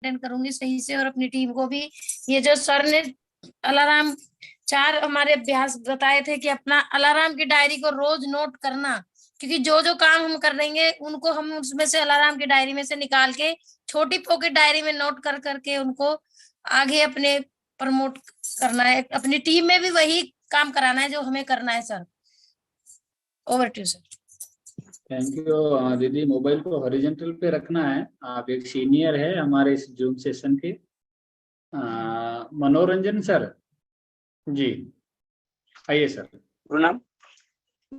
Maintain करूंगी सही से, और अपनी टीम को भी ये जो सर ने अलार्म 4 हमारे अभ्यास बताए थे कि अपना अलार्म की डायरी को रोज नोट करना, क्योंकि जो जो काम हम कर देंगे उनको हम उसमें से अलार्म की डायरी में से निकाल के छोटी पॉकेट डायरी में नोट कर करके उनको आगे अपने प्रमोट करना है, अपनी टीम में भी वही काम कराना है जो हमें करना है। Sir over to sir. Thank you दीदी। मोबाइल को हॉरिजॉन्टल पे रखना है। आप एक सीनियर है हमारे इस जूम सेशन के। मनोरंजन सर जी आइए सर। प्रणाम।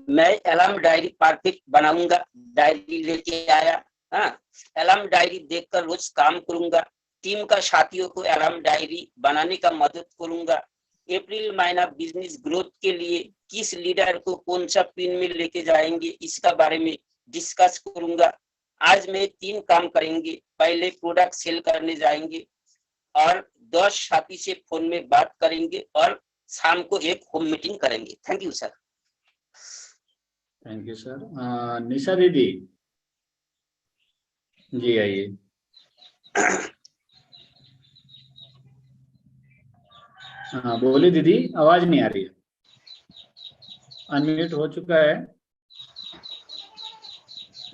मैं अलार्म डायरी परफेक्ट बनाऊंगा, डायरी लेके आया। हाँ, अलार्म डायरी देखकर रोज काम करूंगा। टीम का साथियों को अलार्म डायरी बनाने का मदद करूंगा। अप्रैल महीना बिजनेस ग्रोथ के लिए किस लीडर को कौन सा पिन में लेके जाएंगे इसका बारे में डिस्कस करूंगा। आज मैं 3 काम करेंगे। पहले प्रोडक्ट सेल करने जाएंगे और 10 साथी से फोन में बात करेंगे और शाम को एक होम मीटिंग करेंगे। Thank you sir. Thank you sir. Nisha दीदी जी आइए। हाँ बोलिए दीदी, आवाज नहीं आ रही है। अनम्यूट हो चुका है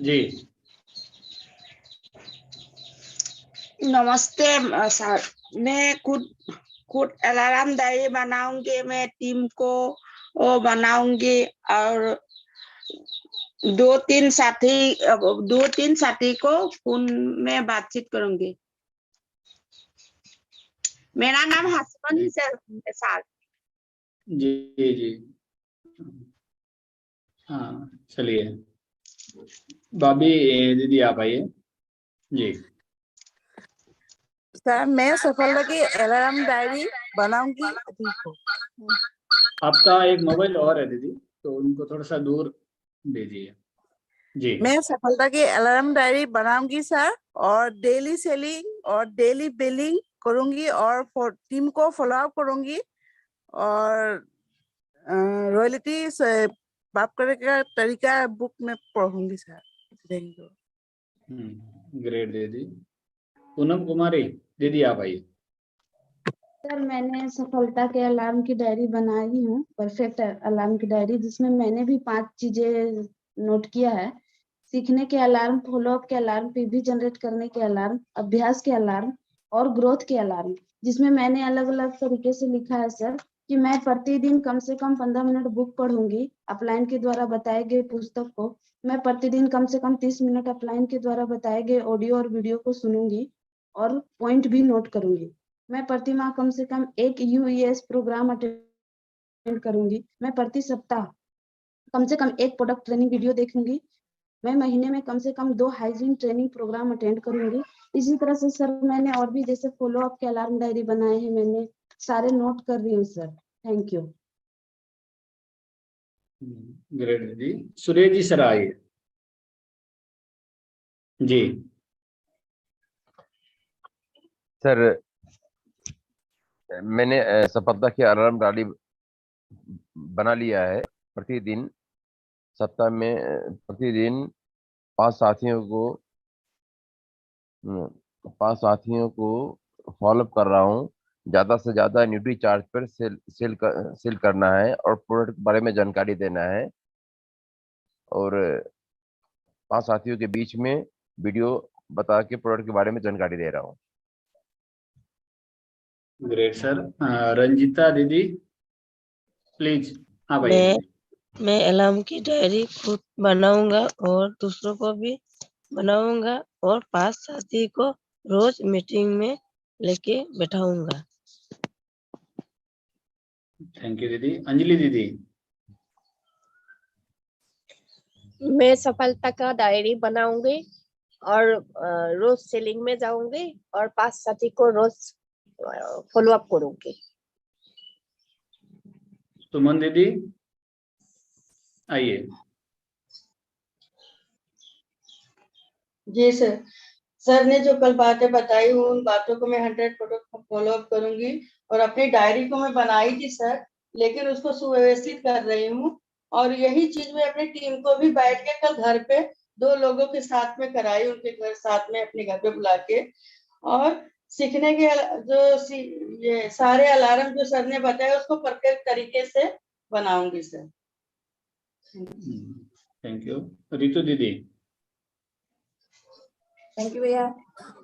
जी। नमस्ते सर। मैं खुद अलार्म डायरी बनाऊंगी। मैं टीम को बनाऊंगी और 2-3 साथी को फोन में बातचीत करूंगी। मेरा नाम हसबन सर। जी जी हाँ चलिए। भाभी दीदी आप आइए जी। सर मैं सफलता की अलार्म डायरी बनाऊंगी। आपका एक मोबाइल और है दीदी, तो उनको थोड़ा सा दूर दीजिए जी। मैं सफलता की अलार्म डायरी बनाऊंगी सर, और डेली सेलिंग और डेली बिलिंग करूंगी और टीम को फॉलो अप करूंगी और रॉयल्टी बात करने का तरीका बुक में पढ़ूंगी सर। Thank you. ग्रेट दीदी। पूनम कुमारी दीदी आप आइए। सर मैंने सफलता के अलार्म की डायरी बनाई हूँ, परफेक्ट अलार्म की डायरी, जिसमें मैंने भी 5 चीजें नोट किया है। सीखने के अलार्म, फॉलोअप के अलार्म, पीवी जनरेट करने के अलार्म, अभ्यास के अलार्म और ग्रोथ के अलार्म, जिसमें मैंने अलग अलग तरीके से लिखा है सर कि मैं प्रतिदिन कम से कम 15 मिनट बुक पढ़ूंगी अपलाइन के द्वारा बताए गए पुस्तक को। मैं प्रतिदिन कम से कम 30 मिनट अपलाइन के द्वारा बताए गए ऑडियो और वीडियो को सुनूंगी और पॉइंट भी नोट करूंगी। मैं प्रति माह कम से कम 1 यूएस प्रोग्राम अटेंड करूंगी। मैं प्रति सप्ताह कम से कम 1 प्रोडक्ट ट्रेनिंग वीडियो देखूंगी। मैं महीने में कम से कम 2 हाइजीन ट्रेनिंग प्रोग्राम अटेंड करूंगी। इसी तरह से सर मैंने और भी जैसे फॉलो अप के अलार्म डायरी बनाए हैं, मैंने सारे नोट कर रही हूँ सर। Thank you. ग्रेट दीदी। सुरेश जी सर आइए जी। सर मैंने सफलता की अलार्म डायरी बना लिया है। प्रतिदिन सप्ताह में प्रतिदिन 5 साथियों को फॉलोअप कर रहा हूँ। ज्यादा से ज्यादा न्यूट्री चार्ज पर सेल करना है और प्रोडक्ट के बारे में जानकारी देना है, और 5 साथियों के बीच में वीडियो बता के प्रोडक्ट के बारे में जानकारी दे रहा हूँ। Great sir. रंजिता दीदी प्लीज। हाँ भाई। मैं अलार्म की डायरी खुद बनाऊंगा और दूसरों को भी बनाऊंगा और 5 साथी को रोज मीटिंग में लेके बैठाऊंगा। थैंक यू दीदी। अंजलि दीदी। मैं सफलता का डायरी बनाऊंगी और रोज सेलिंग में जाऊंगी और 5 साथी को रोज फॉलो अप करूंगी। सुमन दीदी आइए। जी सर। सर ने जो कल बातें बताई हूँ उन बातों को मैं 100% फॉलो अप करूंगी और अपनी डायरी को मैं बनाई थी सर, लेकिन उसको सुव्यवस्थित कर रही हूँ। और यही चीज मैं अपनी टीम को भी बैठ के कल घर पे 2 लोगों के साथ में कराई, उनके घर साथ में अपने घर पे बुला के। और सीखने के ये सारे अलार्म जो सर ने बताए उसको परफेक्ट तरीके से बनाऊंगी सर। Thank you. रितु दीदी। थैंक यू भैया।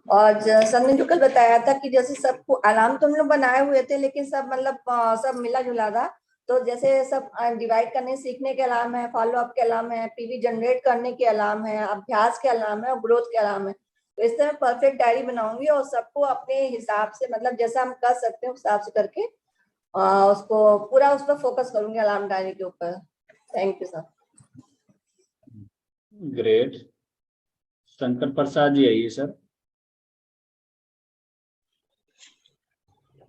और सर ने जो कल बताया था कि जैसे सबको अलार्म तो हम लोग बनाए हुए थे, लेकिन सब मतलब सब मिला जुला था। तो जैसे सब डिवाइड करने सीखने के अलार्म है, फॉलो अप के अलार्म है, पीवी जनरेट करने के अलार्म है, अभ्यास के अलार्म है और ग्रोथ के अलार्म है। तो इस तरह परफेक्ट डायरी बनाऊंगी और सबको अपने हिसाब से मतलब जैसा हम कर सकते हैं उस हिसाब से करके उसको पूरा उस पर फोकस करूंगी अलार्म डायरी के ऊपर। Thank you sir. Great. Shankar Prasad ji आइए सर।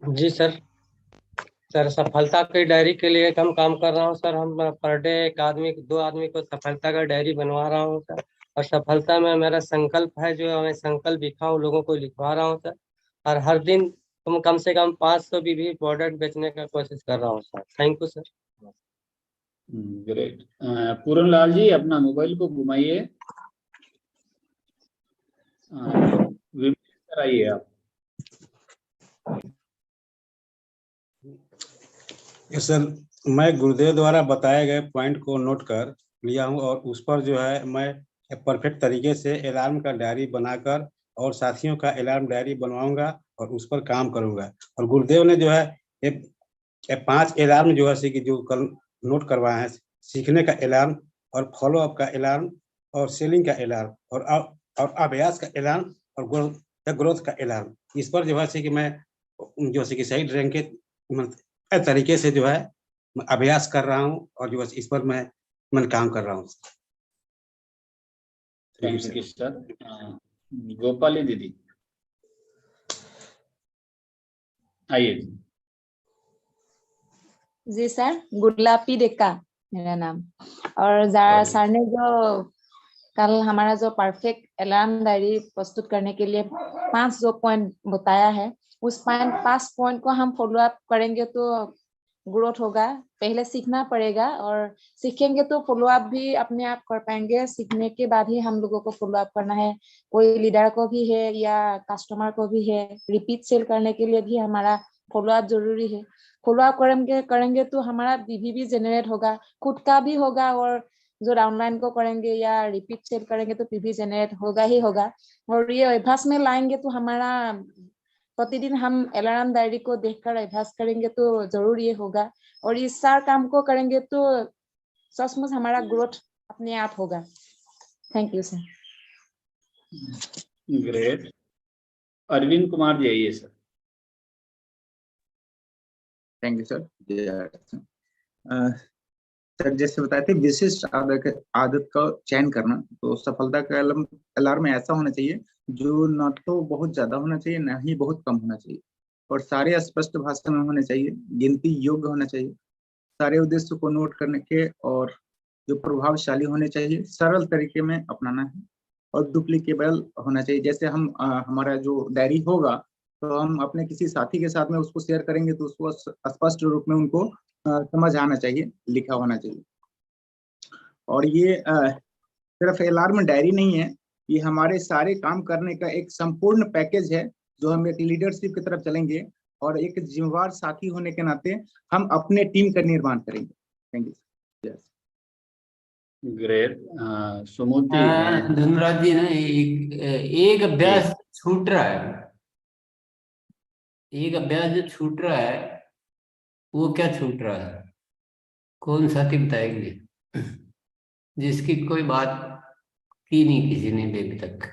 जी सर। सर सफलता की डायरी के लिए हम काम कर रहा हूँ सर। हम पर डे दो आदमी को सफलता का डायरी बनवा रहा हूँ सर। और सफलता में मेरा संकल्प है जो मैं संकल्प लिखा हूँ लोगों को लिखवा रहा हूँ सर। और हर दिन तुम कम से कम 500 भी प्रोडक्ट बेचने का कोशिश कर रहा हूँ sir. Thank you sir. Great. Puran Lal ji अपना मोबाइल को घुमाइए। सर आइए आप। सर मैं गुरुदेव द्वारा बताए गए पॉइंट को नोट कर लिया हूं और उस पर जो है मैं परफेक्ट तरीके से अलार्म का डायरी बनाकर और साथियों का अलार्म डायरी बनवाऊंगा और उस पर काम करूंगा। और गुरुदेव ने जो है ये 5 अलार्म जो है कि जो कल नोट करवाए हैं, सीखने का अलार्म और फॉलो अप का अलार्म और सेलिंग का अलार्म और अभ्यास का अलार्म और ग्रोथ का अलार्म, इस पर जो है कि मैं जो है कि सही ढंग के तरीके से जो है अभ्यास कर रहा हूँ और जो है इस पर मैं काम कर रहा हूँ। Thank you sir. गोपाली दीदी आइए। जी सर, गुलाबी डेका मेरा नाम। और सर ने जो कल हमारा जो परफेक्ट अलार्म डायरी प्रस्तुत करने के लिए 5 जो पॉइंट बताया है, उस 5 पॉइंट को हम फॉलो अप करेंगे तो ग्रोथ होगा। पहले सीखना पड़ेगा और सीखेंगे तो फॉलो अप भी अपने आप कर पाएंगे। सीखने के बाद ही हम लोगों को फॉलो अप करना है। कोई लीडर को भी है या कस्टमर को भी है, रिपीट सेल करने के लिए भी हमारा फॉलो अप जरूरी है। फॉलो अप करेंगे तो हमारा बीवी भी जनरेट होगा, खुद का भी होगा, और जो डाउनलाइन को करेंगे या रिपीट सेल करेंगे तो पीवी जनरेट होगा ही होगा। और ये अभ्यास में लाएंगे तो हमारा प्रतिदिन हम अलार्म डायरी को देखकर अभ्यास करेंगे तो जरूर ये होगा। और इस सारे काम को करेंगे तो सचमुच हमारा ग्रोथ अपने आप होगा। Thank you sir. Great. Arvind Kumar ji आइए sir. Thank you sir. Sir जैसे बताए थे विशिष्ट आदत का चयन करना, तो सफलता का अलार्म ऐसा होना चाहिए जो न तो बहुत ज्यादा होना चाहिए न ही बहुत कम होना चाहिए, और सारे स्पष्ट भाषा में होने चाहिए, गिनती योग्य होना चाहिए, सारे उद्देश्य को नोट करने के और जो प्रभावशाली होने चाहिए, सरल तरीके में अपनाना है और डुप्लीकेबल होना चाहिए। जैसे हम हमारा जो डायरी होगा तो हम अपने किसी साथी के साथ में उसको शेयर करेंगे तो उसको स्पष्ट रूप में उनको समझ आना चाहिए, लिखा होना चाहिए। और ये सिर्फ अलार्म डायरी नहीं है, ये हमारे सारे काम करने का एक संपूर्ण पैकेज है जो हम एक लीडरशिप की तरफ चलेंगे और एक जिम्मेवार साथी होने के नाते हम अपने टीम का निर्माण करेंगे। Thank you. ग्रेट। सुमोती धनराज जी ना, एक अभ्यास छूट रहा है। एक अभ्यास जो छूट रहा है वो क्या छूट रहा है? कौन साथी बताएंगे? जिसकी कोई बात की नहीं किसी ने अभी तक।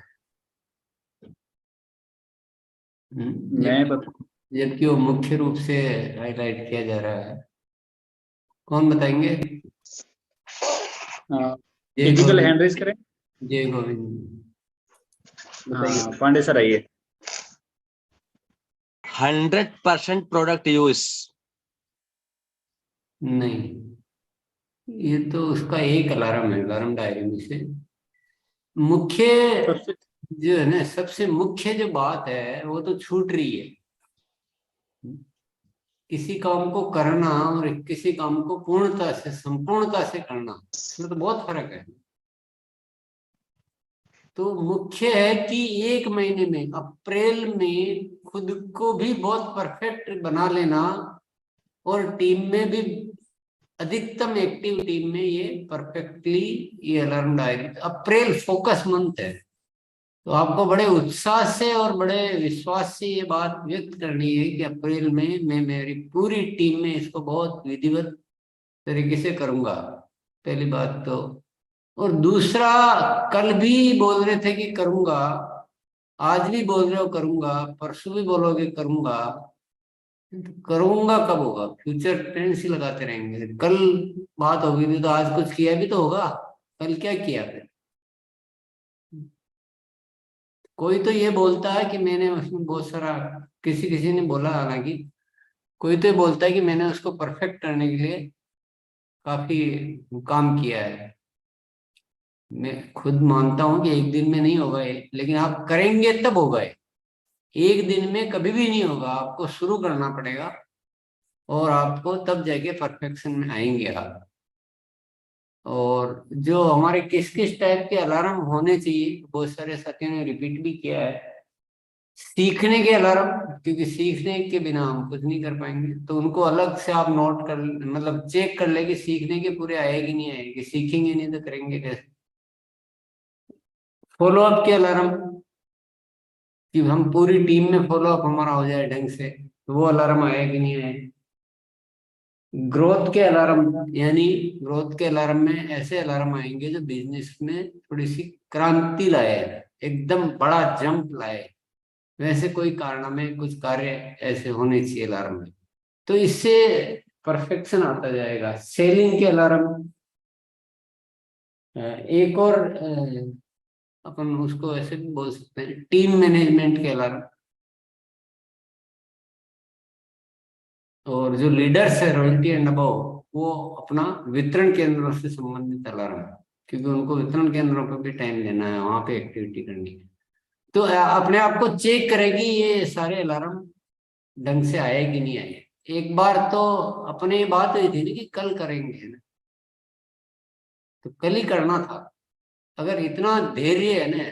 जबकि वो मुख्य रूप से हाईलाइट किया जा रहा है। कौन बताएंगे? फिजिकल हैंड रेज करें। जय गोविंद। पांडे सर आइए। 100% प्रोडक्ट यूज नहीं, ये तो उसका एक अलार्म है अलार्म डायरी में से। मुख्य जो है ना, सबसे मुख्य जो बात है वो तो छूट रही है। किसी काम को करना और किसी काम को पूर्णता से संपूर्णता से करना, इसमें तो बहुत फर्क है। तो मुख्य है कि 1 महीने में अप्रैल में खुद को भी बहुत परफेक्ट बना लेना और टीम में भी अधिकतम एक्टिव टीम में ये परफेक्टली ये अलार्म डायरी। अप्रैल फोकस मंथ है, तो आपको बड़े उत्साह से और बड़े विश्वास से ये बात व्यक्त करनी है कि अप्रैल में मैं मेरी पूरी टीम में इसको बहुत विधिवत तरीके से करूंगा, पहली बात तो। और दूसरा, कल भी बोल रहे थे कि करूंगा, आज भी बोल रहे हो करूंगा, परसों भी बोलोगे करूंगा, तो करूंगा कब होगा? फ्यूचर टेंस ही लगाते रहेंगे। कल बात होगी भी तो आज कुछ किया भी तो होगा, कल क्या किया फिर? कोई तो ये बोलता है कि मैंने उसमें बहुत सारा, किसी किसी ने बोला, हालांकि कोई तो ये बोलता है कि मैंने उसको परफेक्ट करने के लिए काफी काम किया है। मैं खुद मानता हूं कि एक दिन में नहीं होगा ये, लेकिन आप करेंगे तब होगा ये। एक दिन में कभी भी नहीं होगा, आपको शुरू करना पड़ेगा और आपको तब जाके परफेक्शन में आएंगे आप। और जो हमारे किस किस टाइप के अलार्म होने चाहिए, बहुत सारे साथियों ने रिपीट भी किया है। सीखने के अलार्म, क्योंकि सीखने के बिना हम कुछ नहीं कर पाएंगे, तो उनको अलग से आप नोट कर, मतलब चेक कर ले कि सीखने के पूरे आएगी नहीं आएगी, सीखेंगे नहीं तो करेंगे कैसे। फॉलो अप के अलार्म, कि हम पूरी टीम में फॉलो अप हमारा हो जाए ढंग से, तो वो अलार्म आए कि नहीं आए। ग्रोथ के अलार्म, यानी ग्रोथ के अलार्म में ऐसे अलार्म आएंगे जो बिजनेस में थोड़ी सी क्रांति लाए, एकदम बड़ा जंप लाए, वैसे कोई कारण में कुछ कार्य ऐसे होने चाहिए अलार्म में, तो इससे परफेक्शन आता जाएगा। सेलिंग के अलार्म, एक और अपन उसको ऐसे भी बोल सकते हैं, टीम मैनेजमेंट के अलार्म। और जो लीडर्स है रॉयल्टी एंड अबव, वो अपना वितरण केंद्रों से संबंधित अलार्म, क्योंकि उनको वितरण केंद्रों पर भी टाइम देना है, वहां पे एक्टिविटी करनी है। तो अपने आप को चेक करेगी ये सारे अलार्म ढंग से आए कि नहीं आए। एक बार तो अपने बात हुई थी ना कि कल करेंगे ना, तो कल ही करना था। अगर इतना धैर्य है ना,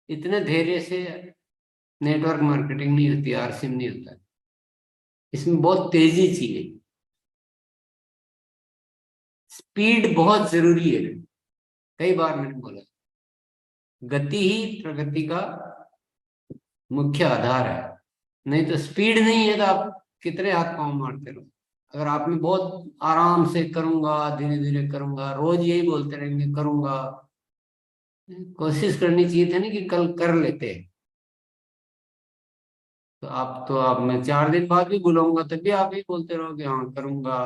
इतने धैर्य से नेटवर्क मार्केटिंग नहीं होती, आरसीएम नहीं होता, इसमें बहुत तेजी चाहिए, स्पीड बहुत जरूरी है। कई बार मैंने बोला, गति ही प्रगति का मुख्य आधार है। नहीं तो स्पीड नहीं है तो आप कितने हाथ पांव मारते रहो। अगर आप में बहुत आराम से करूंगा, धीरे धीरे करूंगा, रोज यही बोलते रहेंगे करूंगा, कोशिश करनी चाहिए था ना कि कल कर लेते। तो आप मैं 4 दिन बाद भी बुलाऊंगा तब भी आप ही बोलते रहोगे हाँ करूंगा,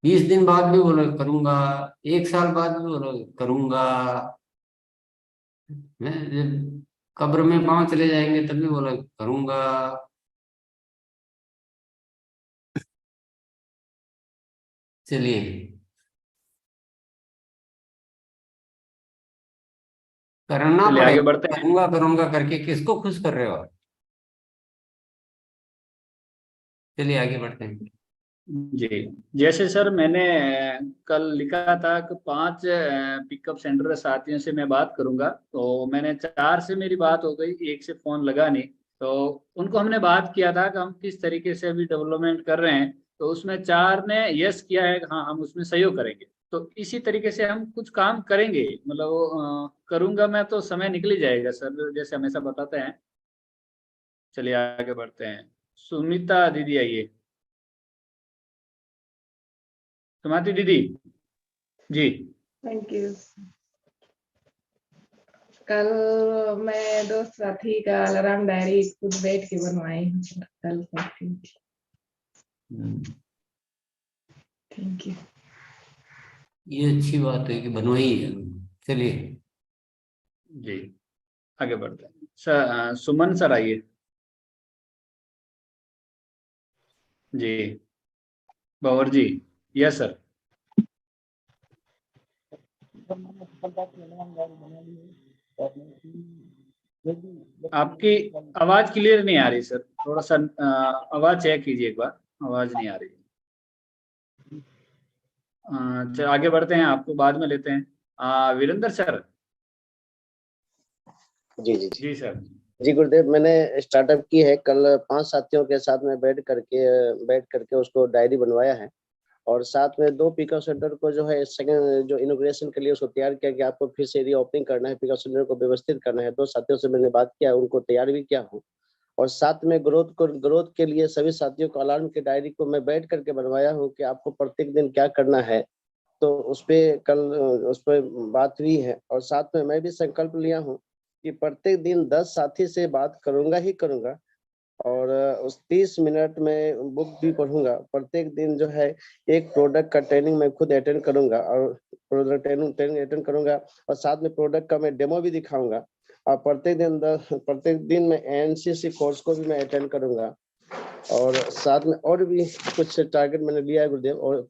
20 दिन बाद भी बोलोगे करूंगा, 1 साल बाद भी बोलोगे करूंगा। मैं जब कब्र में पांव चले जाएंगे तब भी बोलोगे करूंगा। चलिए करना चलिए आगे पड़ेगा, बढ़ते हैं। करूंगा करूंगा करके किसको खुश कर रहे हो आप? चलिए आगे बढ़ते हैं। जी, जैसे सर मैंने कल लिखा था कि 5 पिकअप सेंटर साथियों से मैं बात करूंगा, तो मैंने 4 से मेरी बात हो गई, 1 से फोन लगा नहीं। तो उनको हमने बात किया था कि हम किस तरीके से अभी डेवलपमेंट कर रहे हैं, तो उसमें 4 ने यस किया है कि हाँ हम उसमें सहयोग करेंगे। तो इसी तरीके से हम कुछ काम करेंगे, मतलब करूंगा मैं तो समय निकल ही जाएगा सर, जैसे हमेशा बताते हैं। चलिए आगे बढ़ते हैं। सुनीता दीदी आइए, सुमाती दीदी जी। Thank you. कल मैं दोस्त साथी का अलार्म डायरी खुद बैठ के बनवाई हूँ कल। Thank you. ये अच्छी बात है कि बनवाई है। चलिए जी आगे बढ़ते हैं सर। सुमन सर आइए जी। बावर जी, यस सर। आपकी आवाज क्लियर नहीं आ रही सर, थोड़ा सा आवाज चेक कीजिए एक बार, आवाज नहीं आ रही। चलिए आगे बढ़ते हैं, आपको बाद में लेते हैं। वीरेंद्र सर। जी जी जी सर, जी गुरुदेव, मैंने स्टार्टअप की है। कल 5 साथियों के साथ में बैठ करके उसको डायरी बनवाया है, और साथ में 2 पिकअप सेंटर को जो है सेकंड जो इनॉग्रेशन के लिए उसको तैयार किया कि आपको फिर से रीओपनिंग करना है, पिकअप सेंटर को व्यवस्थित करना है। 2 साथियों से मैंने बात किया, उनको तैयार भी किया हूँ। और साथ में ग्रोथ के लिए सभी साथियों को अलार्म की डायरी को मैं बैठ करके बनवाया हूँ कि आपको प्रत्येक दिन क्या करना है। तो उस पे कल उस पर बात हुई है। और साथ में मैं भी संकल्प लिया हूँ कि प्रत्येक दिन 10 साथी से बात करूंगा ही करूंगा, और उस 30 मिनट में बुक भी पढ़ूंगा। प्रत्येक दिन जो है एक प्रोडक्ट का ट्रेनिंग मैं खुद अटेंड करूंगा, और प्रोडक्ट ट्रेनिंग अटेंड करूंगा, और साथ में प्रोडक्ट का मैं डेमो भी दिखाऊंगा। और प्रत्येक दिन मैं एनसीसी कोर्स को भी मैं अटेंड करूंगा। और साथ में और भी कुछ टारगेट मैंने लिया है गुरुदेव, और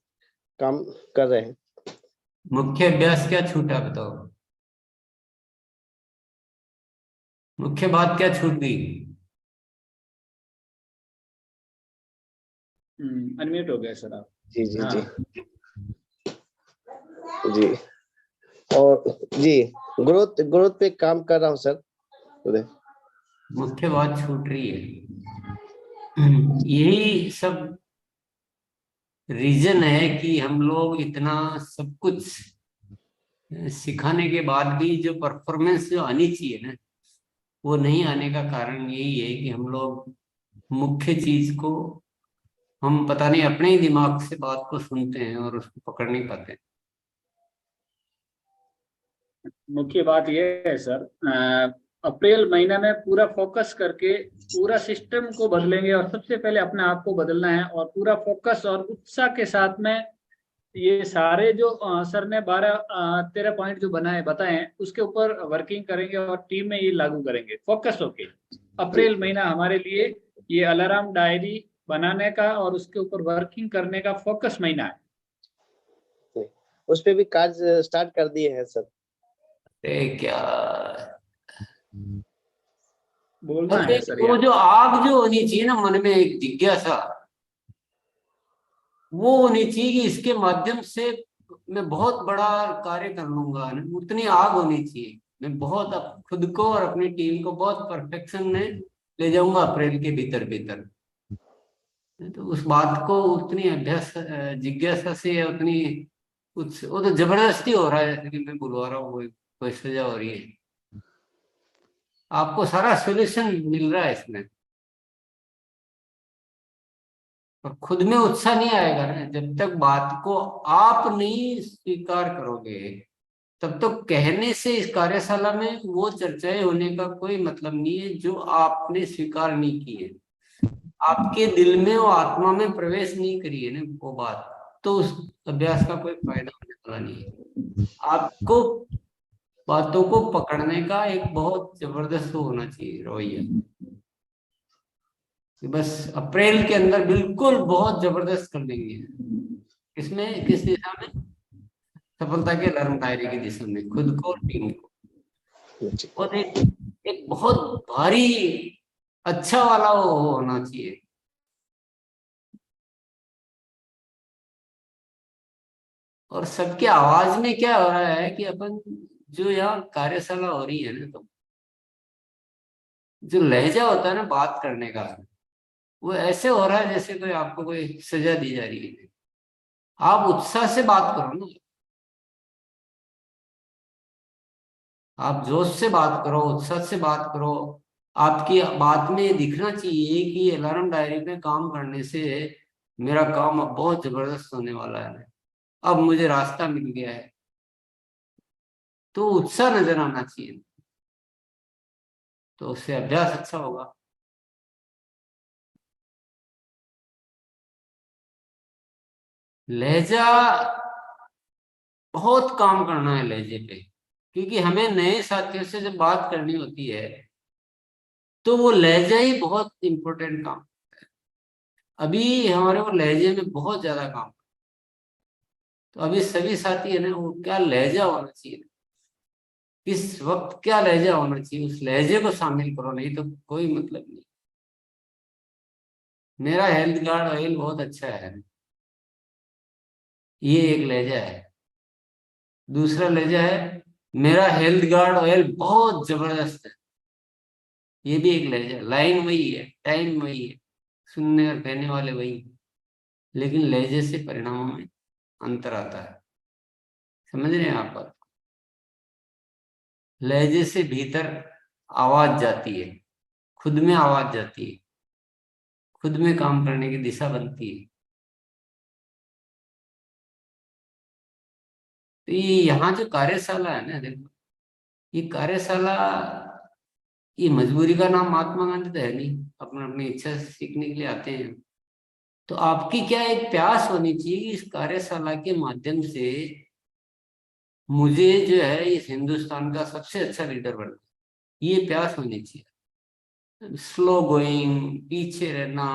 काम कर रहे हैं। मुख्य अभ्यास क्या छूटा बताओ, मुख्य बात क्या छूट गई? अनम्यूट हो गया सर आप। जी जी हाँ। जी जी। और जी ग्रोथ पे काम कर रहा हूँ सर। मुख्य बात छूट रही है। यही सब रीजन है कि हम लोग इतना सब कुछ सिखाने के बाद भी जो परफॉर्मेंस जो आनी चाहिए ना, वो नहीं आने का कारण यही है कि हम लोग मुख्य चीज को हम पता नहीं अपने ही दिमाग से बात को सुनते हैं और उसको पकड़ नहीं पाते। मुख्य बात ये है सर, अप्रैल महीने में पूरा फोकस करके पूरा सिस्टम को बदलेंगे, और सबसे पहले अपने आप को बदलना है, और पूरा फोकस और उत्साह के साथ में ये सारे जो सर ने 12-13 पॉइंट जो बताए हैं उसके ऊपर वर्किंग करेंगे, और टीम में ये लागू करेंगे फोकस होके। अप्रैल महीना हमारे लिए ये अलार्म डायरी बनाने का और उसके ऊपर वर्किंग करने का फोकस महीना है। उस पे भी काज स्टार्ट कर दिए हैं सर। क्या बोलना है सर, वो जो आग जो होनी चाहिए ना मन में, एक जिज्ञासा वो होनी चाहिए कि इसके माध्यम से मैं बहुत बड़ा कार्य कर लूंगा, उतनी आग होनी चाहिए। मैं बहुत खुद को और अपनी टीम को बहुत परफेक्शन में ले जाऊंगा अप्रैल के भीतर भीतर। तो उस बात को उतनी अभ्यास जिज्ञासा से, उतनी कुछ वो तो जबरदस्ती हो रहा है, जैसे कि मैं बुलवा रहा हूँ, कोई सजा हो रही है। आपको सारा सोल्यूशन मिल रहा है इसमें, और खुद में उत्साह नहीं आएगा ना जब तक बात को आप नहीं स्वीकार करोगे। तब तो कहने से इस कार्यशाला में वो चर्चाएं होने का कोई मतलब नहीं है जो आपने स्वीकार नहीं की है, आपके दिल में वो आत्मा में प्रवेश नहीं करी है ना वो बात, तो उस अभ्यास का कोई फायदा होने वाला नहीं है। आपको बातों को पकड़ने का एक बहुत जबरदस्त होना चाहिए रवैया, बस अप्रैल के अंदर बिल्कुल बहुत जबरदस्त कर देंगे। इसमें किस दिशा में? सफलता के अलार्म डायरी की दिशा में, खुद को और टीम को। और एक बहुत भारी अच्छा वाला वो होना चाहिए। और सबके आवाज में क्या हो रहा है कि अपन जो यहाँ कार्यशाला हो रही है ना, तो जो लहजा होता है ना बात करने का, वो ऐसे हो रहा है जैसे कोई आपको कोई सजा दी जा रही है। आप उत्साह से बात करो ना, आप जोश से बात करो, उत्साह से बात करो। आपकी बात में दिखना चाहिए कि अलार्म डायरी पे काम करने से मेरा काम अब बहुत जबरदस्त होने वाला है, अब मुझे रास्ता मिल गया है। तो उत्साह नजर आना चाहिए, तो उससे अभ्यास अच्छा होगा। लहजा बहुत काम करना है लहजे पे, क्योंकि हमें नए साथियों से जब बात करनी होती है तो वो लहजा ही बहुत इंपॉर्टेंट काम है। अभी हमारे वो लहजे में बहुत ज्यादा काम, तो अभी सभी साथी है ना, वो क्या लहजा होना चाहिए, किस वक्त क्या लहजा होना चाहिए, उस लहजे को शामिल करो, नहीं तो कोई मतलब नहीं। मेरा हेल्थ गार्ड ऑयल बहुत अच्छा है, ये एक लहजा है। दूसरा लहजा है मेरा हेल्थ गार्ड ऑयल बहुत जबरदस्त है, ये भी एक लहजा, लाइन वही है, टाइम वही है, सुनने और कहने वाले वही, लेकिन लहजे से परिणामों में अंतर आता है। समझ रहे हैं आप बात? लहजे से भीतर आवाज जाती है, खुद में आवाज जाती है, खुद में काम करने की दिशा बनती है। तो ये यहाँ जो कार्यशाला है ना, देखो ये कार्यशाला, ये मजबूरी का नाम महात्मा गांधी तो है नहीं, अपना अपनी इच्छा से सीखने के लिए आते हैं। तो आपकी क्या एक प्यास होनी चाहिए कि इस कार्यशाला के माध्यम से मुझे जो है इस हिंदुस्तान का सबसे अच्छा लीडर बनना, ये प्यास होनी चाहिए। स्लो गोइंग, पीछे रहना,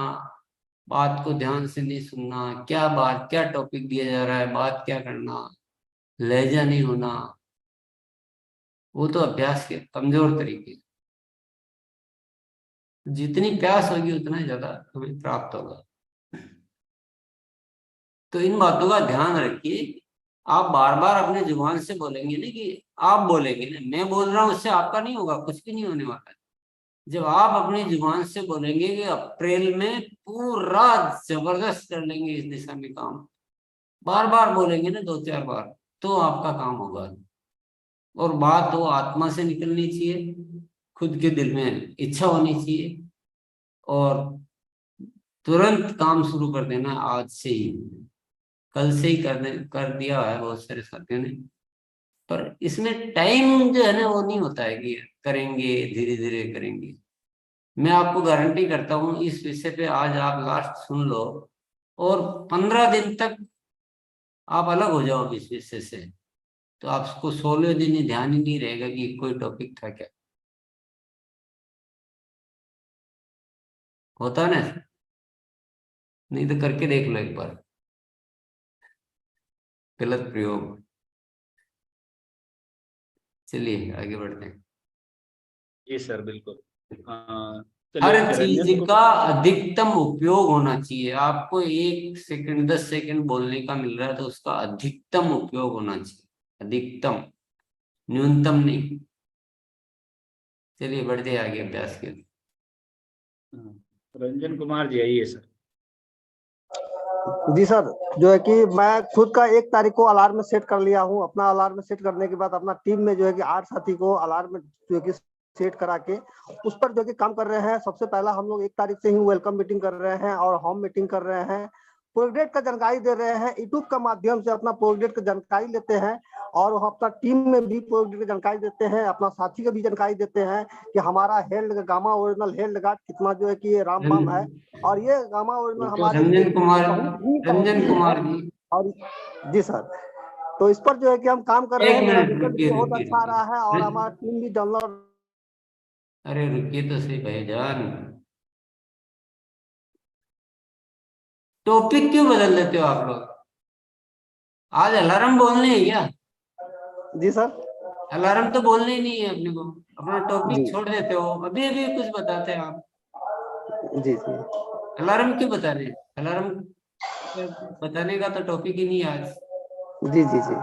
बात को ध्यान से नहीं सुनना, क्या बात, क्या टॉपिक दिया जा रहा है, बात क्या करना, लहजा नहीं होना, वो तो अभ्यास के कमजोर तरीके। जितनी प्यास होगी उतना ज्यादा हमें प्राप्त होगा। तो इन बातों का ध्यान रखिए। आप बार बार अपने जुबान से बोलेंगे ना, कि आप बोलेंगे ना, मैं बोल रहा हूं उससे आपका नहीं होगा, कुछ भी नहीं होने वाला है। जब आप अपनी जुबान से बोलेंगे कि अप्रैल में पूरा जबरदस्त कर लेंगे इस दिशा में काम, बार बार बोलेंगे ना 2-4 बार, तो आपका काम होगा। और बात वो आत्मा से निकलनी चाहिए, खुद के दिल में इच्छा होनी चाहिए, और तुरंत काम शुरू कर देना आज से ही, कल से ही कर दिया है बहुत सारे साथियों ने। पर इसमें टाइम जो है ना वो नहीं होता है कि करेंगे, धीरे धीरे करेंगे। मैं आपको गारंटी करता हूँ इस विषय पे आज आप लास्ट सुन लो और 15 दिन तक आप अलग हो जाओ इस विषय से, तो आपको 16वें दिन ही ध्यान ही नहीं रहेगा कि कोई टॉपिक था क्या। होता ना? नहीं तो करके देख लो एक बार। गलत प्रयोग। चलिए आगे बढ़ते हैं। जी सर बिल्कुल। हर चलिए चीज रंजन को का अधिकतम उपयोग होना चाहिए। आपको 1 सेकंड 10 सेकंड बोलने का मिल रहा है तो उसका अधिकतम उपयोग होना चाहिए, अधिकतम, न्यूनतम नहीं। चलिए बढ़ते आगे अभ्यास के लिए। रंजन कुमार जी आइए सर। जी सर, जो है कि मैं खुद का 1 तारीख को अलार्म सेट कर लिया हूँ। अपना अलार्म सेट करने के बाद अपना टीम में जो है कि 8 साथी को अलार्म जो है कि सेट करा के उस पर जो है कि काम कर रहे हैं। सबसे पहला हम लोग 1 तारीख से ही वेलकम मीटिंग कर रहे हैं और होम मीटिंग कर रहे हैं, प्रोजेक्ट का जानकारी दे रहे हैं, यूट्यूब का माध्यम से अपना प्रोजेक्ट का जानकारी लेते हैं और हम अपना टीम में भी प्रोजेक्ट की जानकारी देते हैं, अपना साथी को भी जानकारी देते हैं कि हमारा held gamma original held guard कितना जो है कि रामबाम है, और ये गामा ओरिजिनल हमारे रंजन कुमार, रंजन कुमार जी। और जी सर, तो इस पर जो है कि हम काम कर रहे हैं। मेरा रिजल्ट भी बहुत अच्छा आ रहा है और हमारा टीम भी डाउनलोड। अरे रुकिए तो सही भाईजान, टॉपिक क्यों बदल देते हो आप लोग? आज अलार्म बोलने है क्या? जी सर, अलार्म तो बोलने ही नहीं है अपने को, अपना टॉपिक छोड़ देते हो। अभी अभी कुछ बताते हैं आप। जी जी, अलार्म क्यों बता रहे हैं? अलार्म बताने का तो टॉपिक ही नहीं है आज। जी जी जी,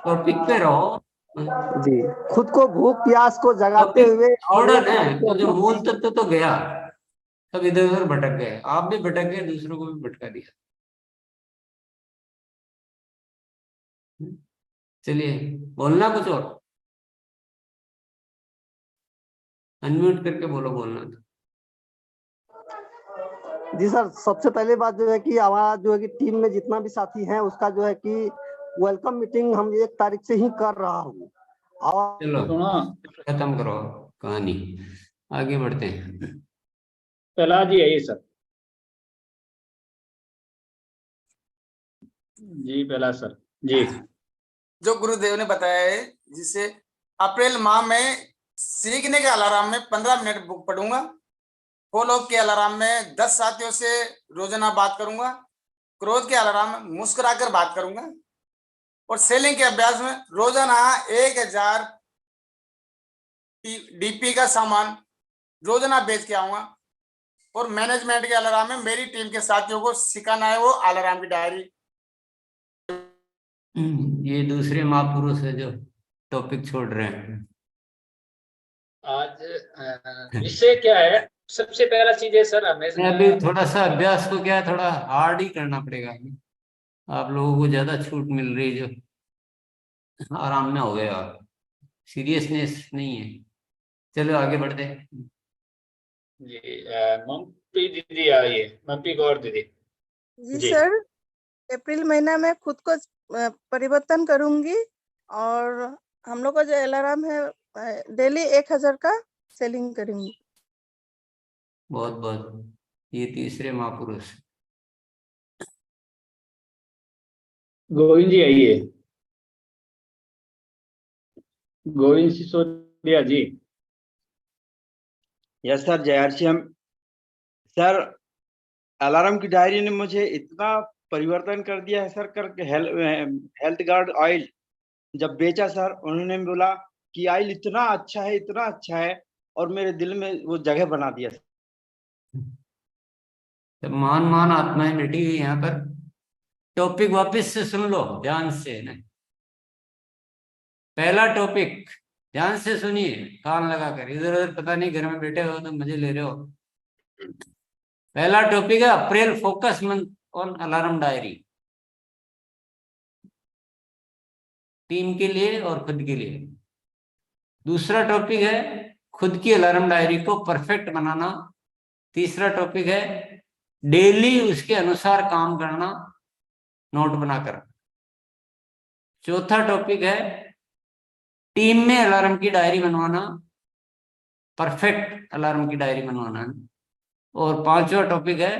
टॉपिक पे रहो जी। खुद को भूख प्यास को जगाते हुए और छोड़ा एक ना, तारीख तो को जो मूल तत्व तो गया, सब इधर उधर भटक गए। आप भी भटक गए, दूसरों को भी भटका दिया। चलिए बोलना कुछ और, अनम्यूट करके बोलो, बोलना तो। जी सर, सबसे पहले बात जो है कि हमारा जो है कि टीम में जितना भी साथी हैं उसका जो है कि वेलकम मीटिंग हम 1 तारीख से ही कर रहा हूँ। और चलो खत्म करो कहानी, आगे बढ़ते हैं। पहला जी आइए सर। जी पहला सर जी। जो गुरुदेव ने बताया है, जिसे अप्रैल माह में सीखने के अलार्म में 15 मिनट बुक पढ़ूंगा, फॉलो के अलार्म में 10 साथियों से रोजाना बात करूंगा, क्रोध के अलार्म में मुस्कुराकर बात करूंगा, और सेलिंग के अभ्यास में रोजाना 1000 डीपी का सामान रोजाना बेच के आऊंगा, और मैनेजमेंट के अलार्म में मेरी टीम के साथियों को सिखाना है वो अलार्म की डायरी। ये दूसरे महापुरुष है जो टॉपिक छोड़ रहे हैं। आज विषय क्या है? सबसे पहला चीज है सर, हमें अभी थोड़ा सा अभ्यास को क्या थोड़ा हार्ड ही करना पड़ेगा। आप लोगों को ज्यादा छूट मिल रही है, जो आराम में हो गया, सीरियसनेस नहीं है। चलो आगे बढ़ते हैं। जी मम्पी दीदी आइए, मम्पी गौर दीदी। जी जी। सर, अप्रैल महीना में खुद को परिवर्तन करूंगी और हम लोग का जो अलार्म है डेली 1000 का सेलिंग करूंगी। बहुत बहुत, ये तीसरे महापुरुष। गोविंद जी आइए, गोविंद सिसोदिया जी। यस सर, जयहर्षियम सर। अलार्म की डायरी ने मुझे इतना परिवर्तन कर दिया है सर। करके हेल्थ गार्ड ऑयल जब बेचा सर, उन्होंने बोला कि ऑयल इतना अच्छा है, इतना अच्छा है, और मेरे दिल में वो जगह बना दिया। तो मान आत्माएं बैठी हुई यहाँ पर। टॉपिक वापस से सुन लो ध्यान से। नहीं, पहला टॉपिक ध्यान से सुनिए, कान लगा कर। इधर उधर पता नहीं घर में बैठे हो तो मजे ले रहे हो। पहला टॉपिक है April focus month on alarm diary, team के लिए और खुद के लिए। दूसरा टॉपिक है खुद की अलार्म डायरी को परफेक्ट बनाना। तीसरा टॉपिक है डेली उसके अनुसार काम करना, नोट बनाकर। चौथा टॉपिक है टीम में अलार्म की डायरी बनवाना, परफेक्ट अलार्म की डायरी बनवाना। और पांचवा टॉपिक है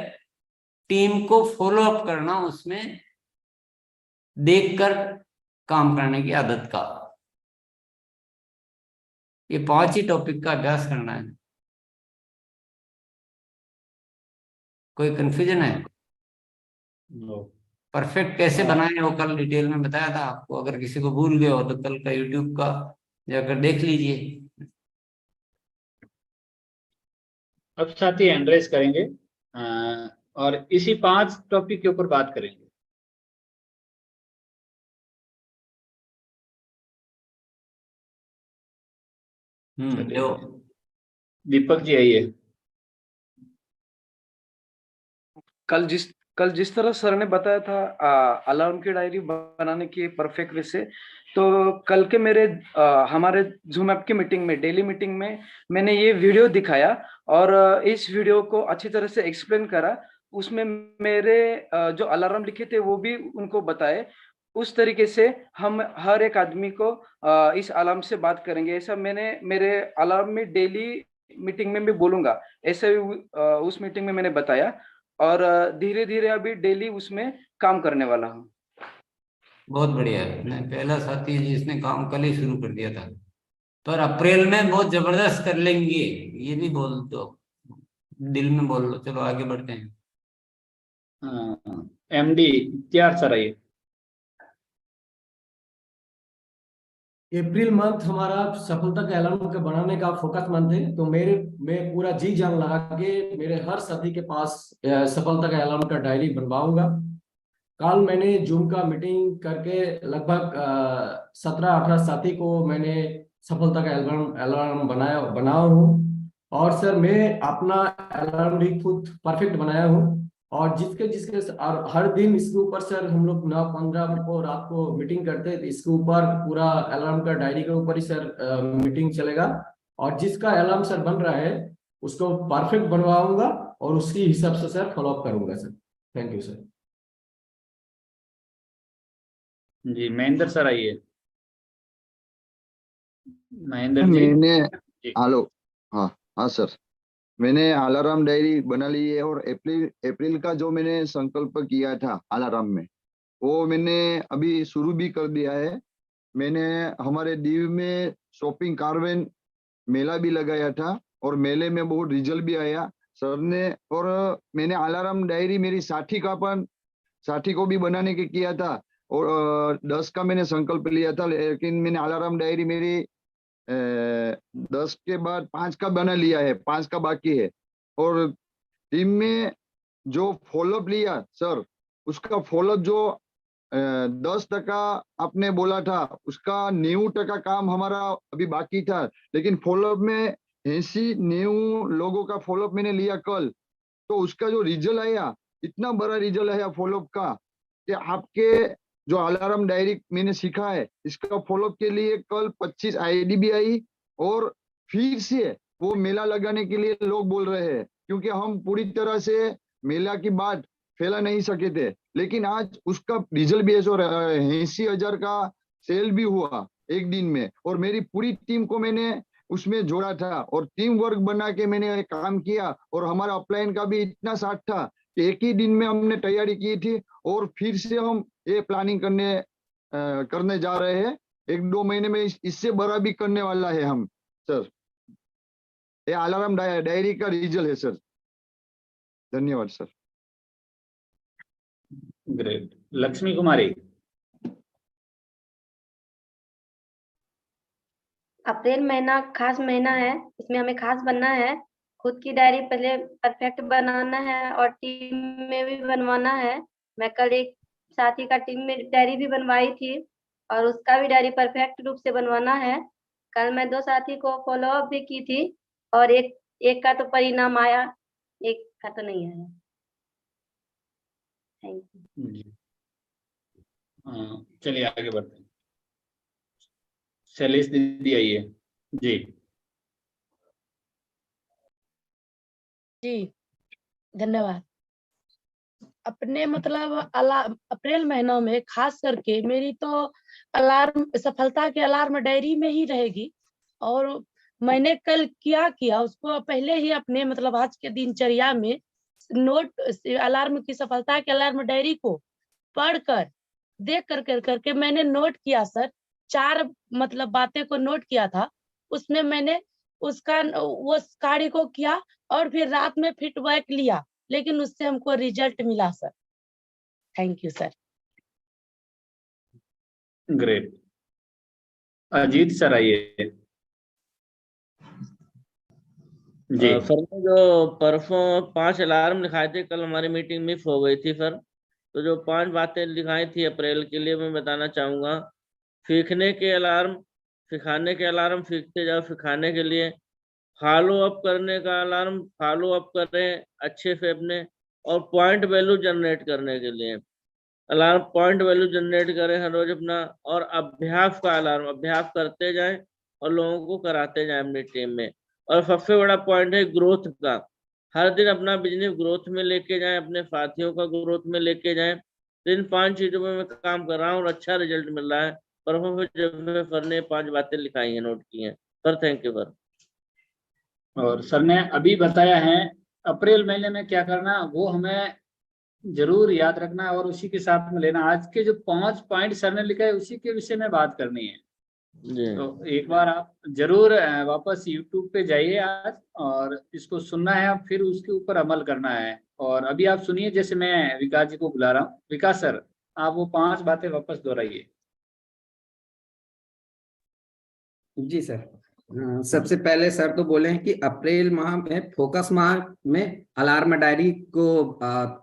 टीम को फॉलो अप करना, उसमें देखकर काम करने की आदत का। ये 5 ही टॉपिक का अभ्यास करना है। कोई कंफ्यूजन है? परफेक्ट कैसे बनाए वो कल डिटेल में बताया था आपको। अगर किसी को भूल गए हो तो कल का यूट्यूब का जाकर देख लीजिए। अब साथी हैंड रेज करेंगे और इसी 5 टॉपिक के ऊपर बात करेंगे। दीपक जी आइए। कल जिस तरह सर ने बताया था अलार्म की डायरी बनाने की परफेक्ट वे से, तो कल के मेरे हमारे जूम ऐप की मीटिंग में, डेली मीटिंग में मैंने ये वीडियो दिखाया और इस वीडियो को अच्छी तरह से एक्सप्लेन करा। उसमें मेरे जो अलार्म लिखे थे वो भी उनको बताए। उस तरीके से हम हर एक आदमी को इस अलार्म से बात करेंगे, ऐसा मैंने मेरे अलार्म में डेली मीटिंग में भी बोलूंगा, ऐसा उस मीटिंग में मैंने बताया। और धीरे धीरे अभी डेली उसमें काम करने वाला हूँ। बहुत बढ़िया। पहला साथी है जिसने काम कल ही शुरू कर दिया था, पर अप्रैल में बहुत जबरदस्त कर लेंगे, ये भी बोल दो, दिल में बोल लो। चलो आगे बढ़ते हैं। एमडी इख्तियार सर आइए। अप्रैल मंथ हमारा सफलता के अलार्म के बनाने का फोकस मंथ है, तो मैं पूरा जी जान लगा के मेरे हर साथी के पास सफलता के अलार्म का डायरी बनवाऊंगा। कल मैंने जूम का मीटिंग करके लगभग 17-18 साथी को मैंने सफलता का अलार्म बनाया हूँ। और सर मैं अपना अलार्म भी खुद परफेक्ट बनाया हूँ। और जिसके और हर दिन इसके ऊपर सर हम लोग 9:15 को रात को मीटिंग करते हैं, इसके ऊपर पूरा अलार्म का डायरी के ऊपर ही सर मीटिंग चलेगा। और जिसका अलार्म सर बन रहा है उसको परफेक्ट बनवाऊंगा और उसकी हिसाब से सर फॉलो अप करूंगा सर। Thank you sir. जी महेंद्र सर आइए। महेंद्र जी। मैंने हेलो, हाँ सर, मैंने अलार्म डायरी बना ली है और अप्रैल का जो मैंने संकल्प किया था अलार्म में, वो मैंने अभी शुरू भी कर दिया है। मैंने हमारे दीव में शॉपिंग कारवेन मेला भी लगाया था और मेले में बहुत रिजल्ट भी आया सर ने। और मैंने अलार्म डायरी मेरी साथी को भी बनाने के किया था और 10 का मैंने संकल्प लिया था, लेकिन मैंने अलार्म डायरी मेरी 10 के बाद 5 का बना लिया है, 5 का बाकी है। और टीम में जो फॉलोअप लिया सर, उसका फॉलोअप जो 10% आपने बोला था, उसका 90% काम हमारा अभी बाकी था, लेकिन फॉलोअप में 80-90 लोगों का फॉलोअप मैंने लिया कल, तो उसका जो रिजल्ट आया, इतना बड़ा रिजल्ट आया फॉलोअप का कि आपके जो अलार्म डायरी मैंने सीखा है, इसका फॉलोअप के लिए कल 25 आईडी भी आई, और फिर से वो मेला लगाने के लिए लोग बोल रहे हैं, क्योंकि हम पूरी तरह से मेला की बात फैला नहीं सके थे, लेकिन आज उसका रिजल्ट भी है, 80,000 का सेल भी हुआ एक दिन में, और मेरी पूरी टीम को मैंने उसमें जोड़ा था और टीम वर्क बना के मैंने काम किया, और हमारा अपलाइन का भी इतना साथ था कि एक ही दिन में हमने तैयारी की थी, और फिर से हम ये प्लानिंग करने जा रहे हैं। 1-2 महीने में इससे बड़ा भी करने वाला है हम सर। ये अलार्म डायरी का रिजल्ट है सर। धन्यवाद सर। ग्रेट। लक्ष्मी कुमारी। अप्रैल महीना खास महीना है, इसमें हमें खास बनना है। खुद की डायरी पहले परफेक्ट बनाना है और टीम में भी बनवाना है। मैं कल एक साथी का टीम में डायरी भी बनवाई थी और उसका भी डायरी परफेक्ट रूप से बनवाना है। कल मैं 2 साथी को फॉलो अप भी की थी और एक का तो परिणाम आया, एक का तो नहीं आया। Thank you. चलिए आगे बढ़ते हैं। शैलेश दीदी आइए जी। जी धन्यवाद। अपने मतलब अप्रैल महीनों में खास करके मेरी तो अलार्म सफलता के अलार्म डायरी में ही रहेगी, और मैंने कल किया उसको पहले ही अपने मतलब आज के दिनचर्या में नोट अलार्म की सफलता के अलार्म डायरी को पढ़कर देख कर करके मैंने नोट किया सर। 4 मतलब बातें को नोट किया था, उसमें मैंने उसका वो कार्य को किया और फिर रात में फीडबैक लिया, लेकिन उससे हमको रिजल्ट मिला sir. Thank you sir. Great. Ajit sir आइए जी। सर ने जो परसों 5 अलार्म लिखाए थे, कल हमारी मीटिंग मिस हो गई थी सर। तो जो 5 बातें लिखाई थी अप्रैल के लिए, मैं बताना चाहूंगा। सीखने के अलार्म, सिखाने के अलार्म, सीखते जाओ सिखाने के लिए। फॉलो अप करने का अलार्म, फॉलो अप करें अच्छे से अपने। और पॉइंट वैल्यू जनरेट करने के लिए अलार्म, पॉइंट वैल्यू जनरेट करें हर रोज अपना। और अभ्यास का अलार्म, अभ्यास करते जाएं और लोगों को कराते जाएं अपनी टीम में। और सबसे बड़ा पॉइंट है ग्रोथ का। हर दिन अपना बिजनेस ग्रोथ में लेके जाएं, अपने साथियों का ग्रोथ में लेके जाएं। तो इन 5 चीजों में मैं काम कर रहा हूँ और अच्छा रिजल्ट मिल रहा है। परफॉर्मेंस जब सर ने 5 बातें लिखाई हैं, नोट की हैं सर। Thank you sir. और सर ने अभी बताया है अप्रैल महीने में क्या करना, वो हमें जरूर याद रखना है और उसी के साथ में लेना। आज के जो 5 पॉइंट सर ने लिखा है उसी के विषय में बात करनी है। तो एक बार आप जरूर वापस YouTube पे जाइए आज, और इसको सुनना है, फिर उसके ऊपर अमल करना है। और अभी आप सुनिए, जैसे मैं विकास जी को बुला रहा हूँ। विकास सर, आप वो 5 बातें वापस दोहराइए। जी सर। सबसे पहले सर तो बोले हैं कि अप्रैल माह में, फोकस माह में अलार्म डायरी को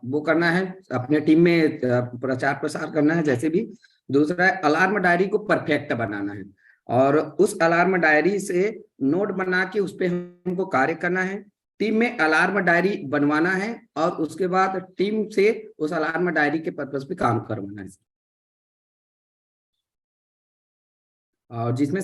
वो करना है, अपने टीम में प्रचार प्रसार करना है जैसे भी। दूसरा है अलार्म डायरी को परफेक्ट बनाना है, और उस अलार्म डायरी से नोट बना के उस पर हमको कार्य करना है। टीम में अलार्म डायरी बनवाना है और उसके बाद टीम से उस अलार्म डायरी के पर्पस पे काम करवाना है। और जिसमें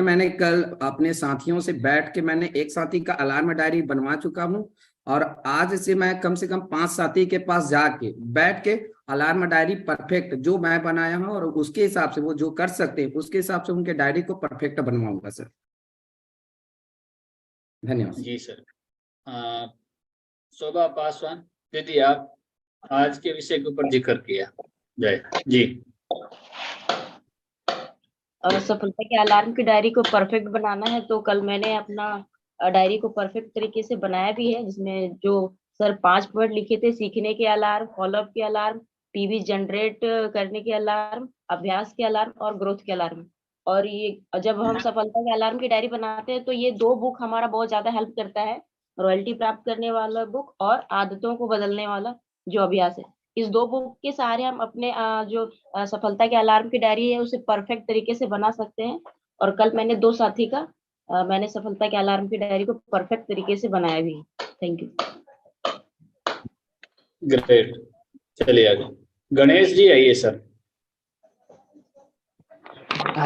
मैंने कल अपने साथियों से बैठ के मैंने एक साथी का अलार्म डायरी बनवा चुका हूं, और आज से मैं कम से कम 5 साथी के पास जाके बैठ के अलार्म डायरी परफेक्ट जो मैं बनाया हूं और उसके हिसाब से वो जो कर सकते हैं उसके हिसाब से उनके डायरी को परफेक्ट बनवाऊंगा सर। धन्यवाद जी सर। शोभा पासवान दीदी, आप आज के विषय के ऊपर जिक्र किया। जय जी। सफलता के अलार्म की डायरी को परफेक्ट बनाना है, तो कल मैंने अपना डायरी को परफेक्ट तरीके से बनाया भी है, जिसमें जो सर 5 पॉइंट लिखे थे, सीखने के अलार्म, फॉलोअप के अलार्म, टीवी जनरेट करने के अलार्म, अभ्यास के अलार्म और ग्रोथ के अलार्म। और ये जब हम सफलता के अलार्म की डायरी बनाते हैं तो ये 2 बुक हमारा बहुत ज्यादा हेल्प करता है, रॉयल्टी प्राप्त करने वाला बुक और आदतों को बदलने वाला जो अभ्यास है। इस 2 बुक के सहारे हम अपने जो सफलता के अलार्म की डायरी है उसे परफेक्ट तरीके से बना सकते हैं। और कल मैंने 2 साथी का मैंने सफलता के अलार्म की डायरी को परफेक्ट तरीके से बनाया भी। Thank you. ग्रेट, चलिए आगे गणेश जी आइए सर।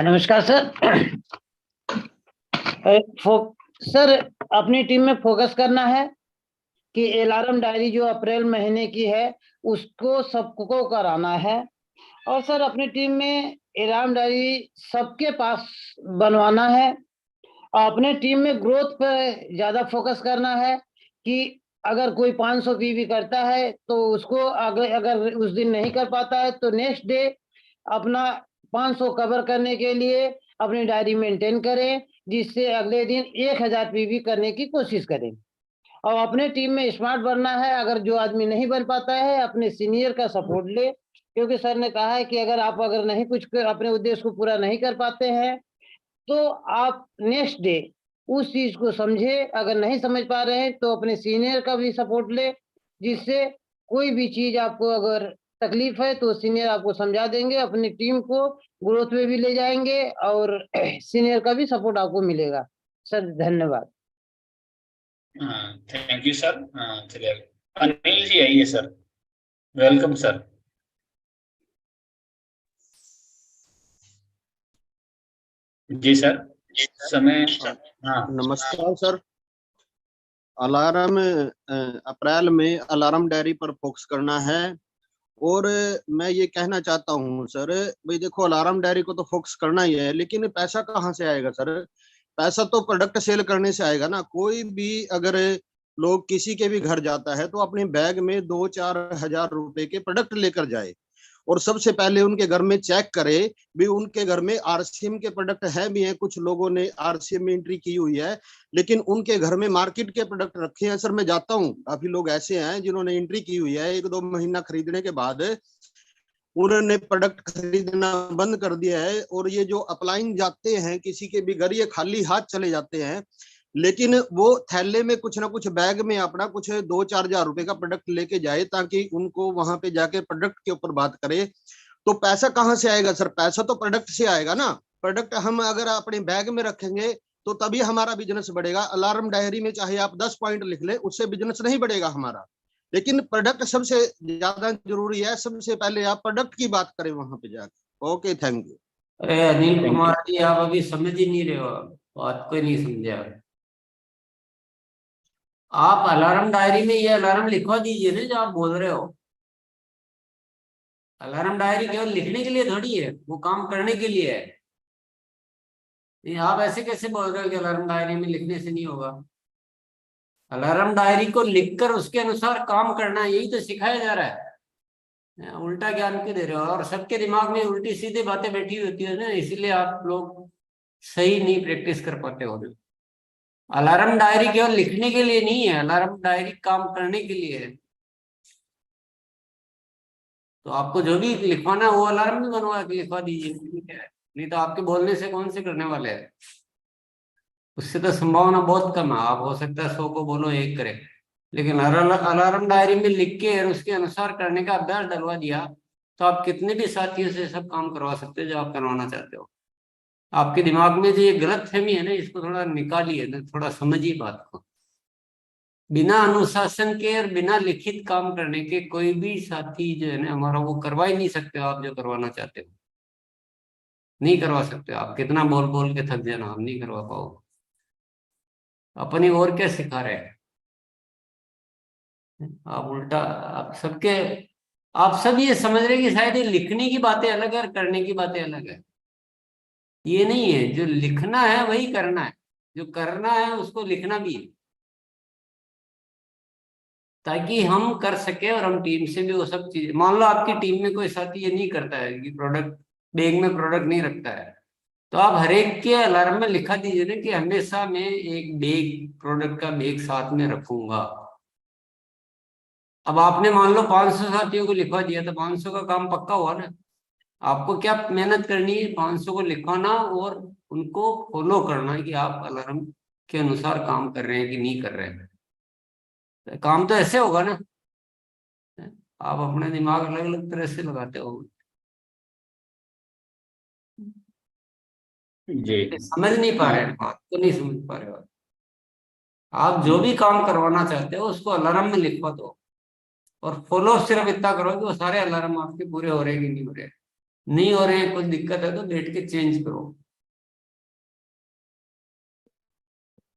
नमस्कार सर। सर अपनी टीम में फोकस करना है कि अलार्म डायरी जो अप्रैल महीने की है उसको सबको कराना है। और सर अपनी टीम में अलार्म डायरी सबके पास बनवाना है। और अपने टीम में ग्रोथ पर ज्यादा फोकस करना है कि अगर कोई 500 पीवी करता है तो उसको अगर उस दिन नहीं कर पाता है तो नेक्स्ट डे अपना 500 कवर करने के लिए अपनी डायरी मेंटेन करें, जिससे अगले दिन 1000 पीवी करने की कोशिश करें। और अपने टीम में स्मार्ट बनना है। अगर जो आदमी नहीं बन पाता है अपने सीनियर का सपोर्ट ले, क्योंकि सर ने कहा है कि अगर नहीं कुछ अपने उद्देश्य को पूरा नहीं कर पाते हैं तो आप नेक्स्ट डे उस चीज को समझे। अगर नहीं समझ पा रहे हैं तो अपने सीनियर का भी सपोर्ट ले, जिससे कोई भी चीज आपको अगर तकलीफ है तो सीनियर आपको समझा देंगे। अपनी टीम को ग्रोथ में भी ले जाएंगे और सीनियर का भी सपोर्ट आपको मिलेगा। सर धन्यवाद। Thank you sir. चलिए अनिल जी आइए सर। Welcome sir. जी सर समय। हाँ नमस्कार सर। अलार्म अप्रैल में अलार्म डायरी पर फोकस करना है। और मैं ये कहना चाहता हूँ सर, भाई देखो अलार्म डायरी को तो फोकस करना ही है, लेकिन पैसा कहाँ से आएगा सर? पैसा तो प्रोडक्ट सेल करने से आएगा ना। कोई भी अगर लोग किसी के भी घर जाता है तो अपने बैग में 2-4 हजार रुपए के प्रोडक्ट लेकर जाए और सबसे पहले उनके घर में चेक करे भी उनके घर में आरसीएम के प्रोडक्ट है भी हैं। कुछ लोगों ने आरसीएम में एंट्री की हुई है लेकिन उनके घर में मार्केट के प्रोडक्ट रखे हैं। सर मैं जाता हूँ, काफी लोग ऐसे हैं जिन्होंने एंट्री की हुई है, 1-2 महीना खरीदने के बाद उन्होंने प्रोडक्ट खरीदना बंद कर दिया है। और ये जो अपलाइन जाते हैं किसी के भी घर, ये खाली हाथ चले जाते हैं, लेकिन वो थैले में कुछ ना कुछ बैग में अपना कुछ 2-4 हजार रुपए का प्रोडक्ट लेके जाए ताकि उनको वहां पे जाके प्रोडक्ट के ऊपर बात करे। तो पैसा कहाँ से आएगा सर? पैसा तो प्रोडक्ट से आएगा ना। प्रोडक्ट हम अगर अपने बैग में रखेंगे तो तभी हमारा बिजनेस बढ़ेगा। अलार्म डायरी में चाहे आप 10 पॉइंट लिख ले, उससे बिजनेस नहीं बढ़ेगा हमारा। लेकिन प्रोडक्ट सबसे ज्यादा जरूरी है। सबसे पहले आप प्रोडक्ट की बात करें वहां पे जाके। Okay thank you. अरे अनिल कुमार जी आप अभी समझ ही नहीं रहे हो, बात कोई नहीं समझा। आप अलार्म डायरी में ये अलार्म लिखवा दीजिए ना जो आप बोल रहे हो। अलार्म डायरी केवल लिखने के लिए थोड़ी है, वो काम करने के लिए है। नहीं आप ऐसे कैसे बोल रहे हो कि अलार्म डायरी में लिखने से नहीं होगा? अलार्म डायरी को लिखकर उसके अनुसार काम करना, यही तो सिखाया जा रहा है। उल्टा ज्ञान क्यों दे रहे हो? और सबके दिमाग में उल्टी सीधी बातें बैठी होती है ना, इसीलिए आप लोग सही नहीं प्रैक्टिस कर पाते हो। अलार्म डायरी केवल लिखने के लिए नहीं है, अलार्म डायरी काम करने के लिए है। तो आपको जो भी लिखवाना है वो अलार्म भी बनवा के लिखवा दीजिए, नहीं तो आपके बोलने से कौन से करने वाले हैं? उससे तो संभावना बहुत कम है। आप हो सकता है 100 को बोलो 1 करे, लेकिन अलार्म डायरी में लिख के और उसके अनुसार करने का अभ्यास डलवा दिया तो आप कितने भी साथियों से सब काम करवा सकते हो जो आप करवाना चाहते हो। आपके दिमाग में जो ये गलत फहमी है ना, इसको थोड़ा निकालिए ना, थोड़ा समझिए बात को। बिना अनुशासन के और बिना लिखित काम करने के कोई भी साथी जो है ना हमारा, वो करवा ही नहीं सकते हो। आप जो करवाना चाहते हो नहीं करवा सकते। आप कितना बोल बोल के थक जाना, आप नहीं करवा पाओगे। अपनी और क्या सिखा रहे हैं आप? उल्टा आप सब ये समझ रहे कि शायद ये लिखने की बातें अलग है और करने की बातें अलग है। ये नहीं है, जो लिखना है वही करना है, जो करना है उसको लिखना भी है, ताकि हम कर सके और हम टीम से भी वो सब चीजें। मान लो आपकी टीम में कोई साथी ये नहीं करता है कि प्रोडक्ट बैग में प्रोडक्ट नहीं रखता है, तो आप हर एक के अलार्म में लिखा दीजिए ना कि हमेशा मैं एक बैग, प्रोडक्ट का बैग साथ में रखूंगा। अब आपने मान लो 500 साथियों को लिखवा दिया तो 500 का काम पक्का हुआ ना। आपको क्या मेहनत करनी है? 500 को लिखवाना और उनको फॉलो करना कि आप अलार्म के अनुसार काम कर रहे हैं कि नहीं कर रहे हैं। काम तो ऐसे होगा ना। आप अपने दिमाग अलग अलग तरह से लगाते हो। जी समझ नहीं पा रहे हैं, बात को नहीं समझ पा रहे हो। आप जो भी काम करवाना चाहते हो उसको अलार्म में लिखवा दो, और फॉलो सिर्फ इतना करो कि वो सारे अलार्म आपके पूरे हो रहे हैं कि नहीं हो रहे। नहीं हो रहे हैं, कुछ दिक्कत है तो बैठ के चेंज करो।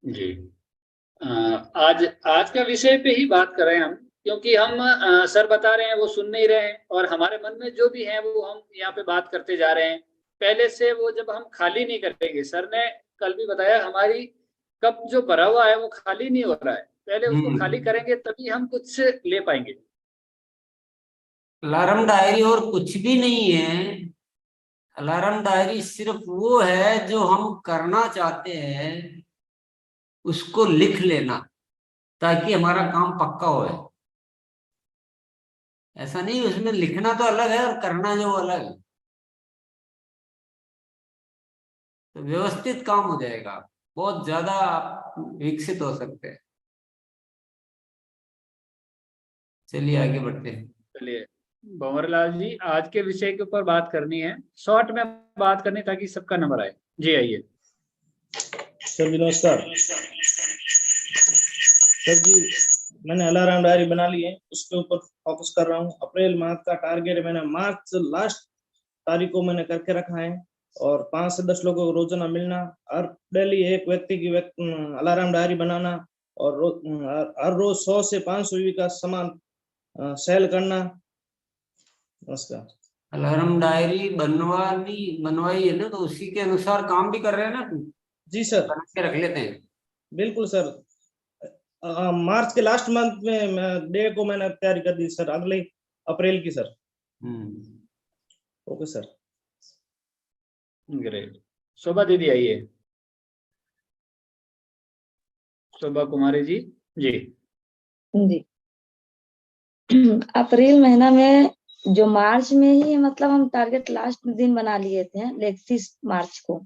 जी आज आज का विषय पे ही बात कर रहे हैं हम, क्योंकि हम सर बता रहे हैं वो सुन नहीं रहे हैं, और हमारे मन में जो भी है वो हम यहाँ पे बात करते जा रहे हैं। पहले से वो जब हम खाली नहीं करेंगे, सर ने कल भी बताया हमारी कप जो भरा हुआ है वो खाली नहीं हो रहा है, पहले उसको खाली करेंगे तभी हम कुछ ले पाएंगे। अलार्म डायरी और कुछ भी नहीं है। अलार्म डायरी सिर्फ वो है जो हम करना चाहते हैं उसको लिख लेना, ताकि हमारा काम पक्का हो। ऐसा नहीं, उसमें लिखना तो अलग है और करना जो अलग है, तो व्यवस्थित काम हो जाएगा, बहुत ज्यादा आप विकसित हो सकते हैं। चलिए आगे बढ़ते हैं। चलिए भंवरलाल जी, आज के विषय के ऊपर बात करनी है, शॉर्ट में बात करनी ताकि सबका नंबर आए। जी आइए। सर जी नमस्कार। सर जी मैंने अलार्म डायरी बना ली है, उसके ऊपर फोकस कर रहा हूँ। अप्रैल माह का टारगेट मैंने मार्च लास्ट तारीख को मैंने करके रखा है, और 5 से 10 लोगों को रोजाना मिलना, हर डेली एक व्यक्ति की अलार्म डायरी बनाना, और हर रोज 100 से 500 यूं का सामान सेल करना। नमस्कार। अलार्म डायरी बनवाई है ना, तो उसी के अनुसार काम भी कर रहे हैं ना तुम? जी सर, बना के रख लेते हैं। बिल्कुल सर। मार्च के लास्ट मंथ में डे को मैंने तैयारी कर दी सर, अगले अप्रैल की सर। Okay sir. ग्रेट। शोभा दीदी आइए। शोभा कुमारी जी। जी जी अप्रैल महीना में जो मार्च में ही मतलब हम टारगेट लास्ट दिन बना लिए थे 31 मार्च को,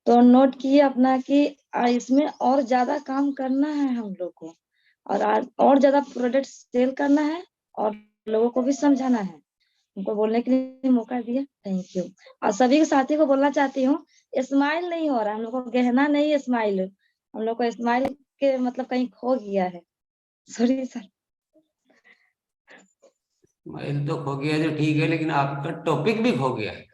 तो नोट किए अपना कि इसमें और ज्यादा काम करना है हम लोग को, और ज्यादा प्रोडक्ट सेल करना है, और लोगों को भी समझाना है। उनको बोलने के लिए मौका दिया, थैंक यू। और सभी के साथी को बोलना चाहती हूँ, स्माइल नहीं हो रहा है हम लोग को, गहना नहीं स्माइल, हम लोग को स्माइल के मतलब कहीं खो गया है। Sorry sir. स्माइल तो खो गया जो ठीक है, लेकिन आपका टॉपिक भी खो गया है।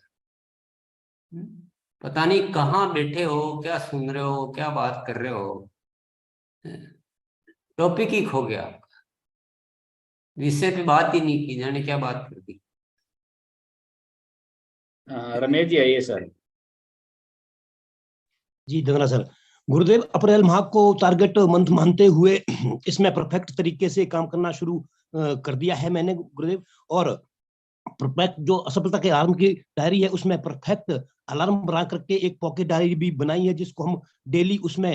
पता नहीं कहाँ बैठे हो, क्या सुन रहे हो, क्या बात कर रहे हो, टॉपिक ही खो गया आपका। विषय पे बात ही नहीं की, जाने क्या बात कर दी। रमेश जी आइए सर। जी धन्यवाद सर। गुरुदेव, अप्रैल माह को टारगेट मंथ मानते हुए इसमें परफेक्ट तरीके से काम करना शुरू कर दिया है मैंने गुरुदेव, और परफेक्ट जो असफलता के अलार्म की डायरी है उसमें परफेक्ट अलार्म बना करके एक पॉकेट डायरी भी बनाई है, जिसको हम डेली उसमें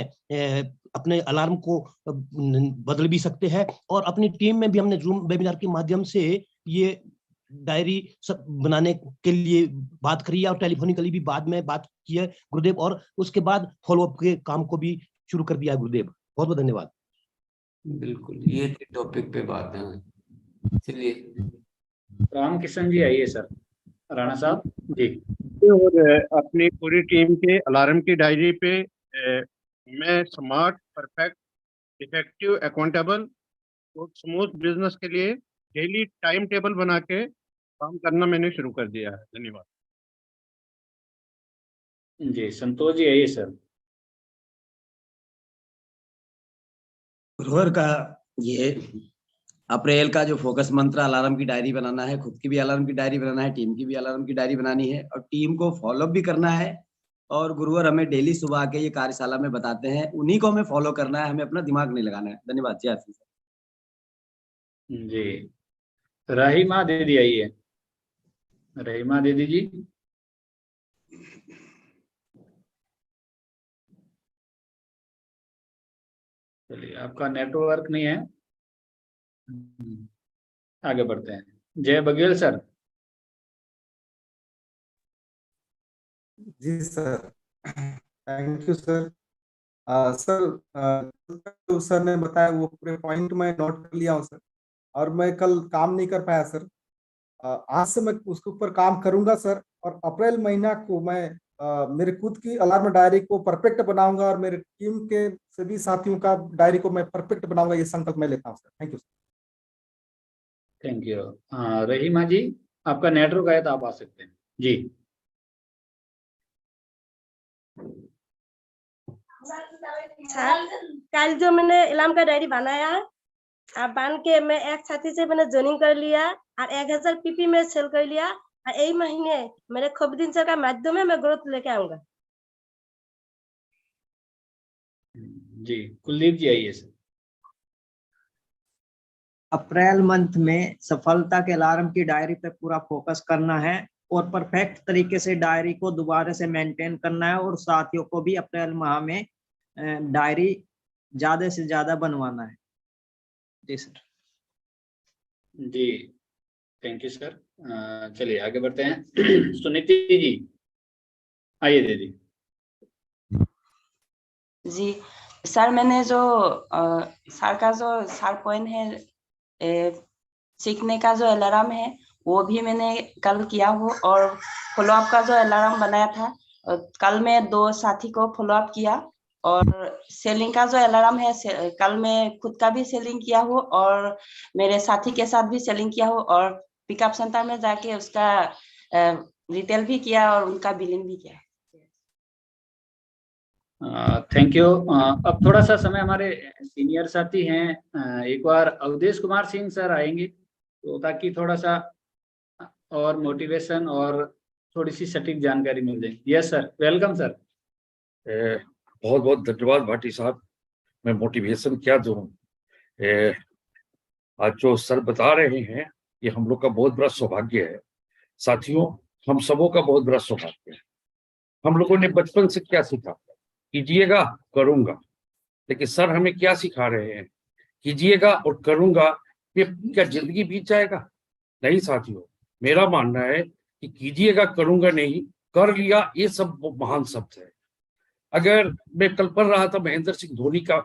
अपने अलार्म को बदल भी सकते हैं, और अपनी टीम में भी हमने जूम वेबिनार के माध्यम से ये डायरी सब बनाने के लिए बात करी है, और टेलीफोनिकली भी बाद में बात की है गुरुदेव, और उसके बाद फॉलोअप के काम को भी शुरू कर दिया है गुरुदेव। बहुत बहुत धन्यवाद। बिल्कुल, ये टॉपिक पे बात है। चलिए रामकिशन जी आइए सर। राणा साहब जी। और अपनी पूरी टीम के अलार्म की डायरी पे मैं स्मार्ट, परफेक्ट, इफेक्टिव, अकाउंटेबल और स्मूथ बिजनेस के लिए डेली टाइम टेबल बना के काम करना मैंने शुरू कर दिया है। धन्यवाद जी। संतोष जी आइए सर। गुरुवार का ये अप्रैल का जो फोकस मंत्र अलार्म की डायरी बनाना है, खुद की भी अलार्म की डायरी बनाना है, टीम की भी अलार्म की डायरी बनानी है, और टीम को फॉलो भी करना है। और गुरुवार हमें डेली सुबह आके ये कार्यशाला में बताते हैं, उन्हीं को हमें फॉलो करना है, हमें अपना दिमाग नहीं लगाना है। धन्यवाद जी। जी रहीमा दीदी आइए। रहीमा दीदी जी। चलिए, आपका नेटवर्क नहीं है, आगे बढ़ते हैं। जय बघेल सर। जी sir, thank you sir. Sir sir ने बताया वो पूरे पॉइंट मैं नोट कर लिया हूँ सर। और मैं कल काम नहीं कर पाया सर। आज से मैं उसके ऊपर काम करूंगा सर, और अप्रैल महीना को मैं मेरे खुद की अलार्म डायरी को परफेक्ट बनाऊंगा और मेरे टीम के सभी साथियों का डायरी को मैं परफेक्ट बनाऊंगा, ये संकल्प मैं लेता हूँ sir. Thank you sir. Thank you. Rahima ji, आपका नेटवर्क आया तो आप आ सकते हैं जी। सर, कल जो मैंने इलाम का डायरी बनाया बांध के मैं एक साथी से मैंने ज्वाइनिंग कर लिया और 1000 पीपी में सेल कर लिया, और यही महीने मेरे खूब दिन सर का माध्यम में मैं ग्रोथ लेके आऊंगा जी। कुलदीप जी आइए सर। अप्रैल मंथ में सफलता के अलार्म की डायरी पे पूरा फोकस करना है और परफेक्ट तरीके से डायरी को दोबारा से मेंटेन करना है, और साथियों को भी अप्रैल माह में डायरी ज्यादा से ज्यादा बनवाना है। जी सर। जी थैंक यू सर। चलिए आगे बढ़ते हैं। सुनीति जी आइए दीदी। जी सर, मैंने जो सर का जो सर पॉइंट है सीखने का जो अलार्म है वो भी मैंने कल किया हो, और फॉलोअप का जो अलार्म बनाया था कल मैं 2 साथी को फॉलोअप किया, और सेलिंग का जो अलार्म है कल मैं खुद का भी सेलिंग किया हूँ और मेरे साथी के साथ भी सेलिंग किया हूँ, और पिकअप सेंटर में जाके उसका रिटेल भी किया और उनका बिलिंग भी किया। Thank you. अब थोड़ा सा समय हमारे सीनियर साथी हैं, एक बार अवधेश कुमार सिंह सर आएंगे तो ताकि थोड़ा सा और मोटिवेशन और थोड़ी सी सटीक जानकारी मिल जाए। Yes sir, welcome sir. बहुत बहुत धन्यवाद भाटी साहब। मैं मोटिवेशन क्या दूं, आज जो सर बता रहे हैं ये हम लोग का बहुत बड़ा सौभाग्य है। साथियों, हम सबों का बहुत बड़ा सौभाग्य है। हम लोगों ने बचपन से क्या सीखा, कीजिएगा करूंगा, लेकिन सर हमें क्या सिखा रहे हैं, कीजिएगा और करूंगा, ये क्या जिंदगी बीत जाएगा? नहीं साथियों, मेरा मानना है कि कीजिएगा करूंगा नहीं, कर लिया, ये सब महान शब्द है। अगर मैं कल पढ़ रहा था महेंद्र सिंह धोनी का,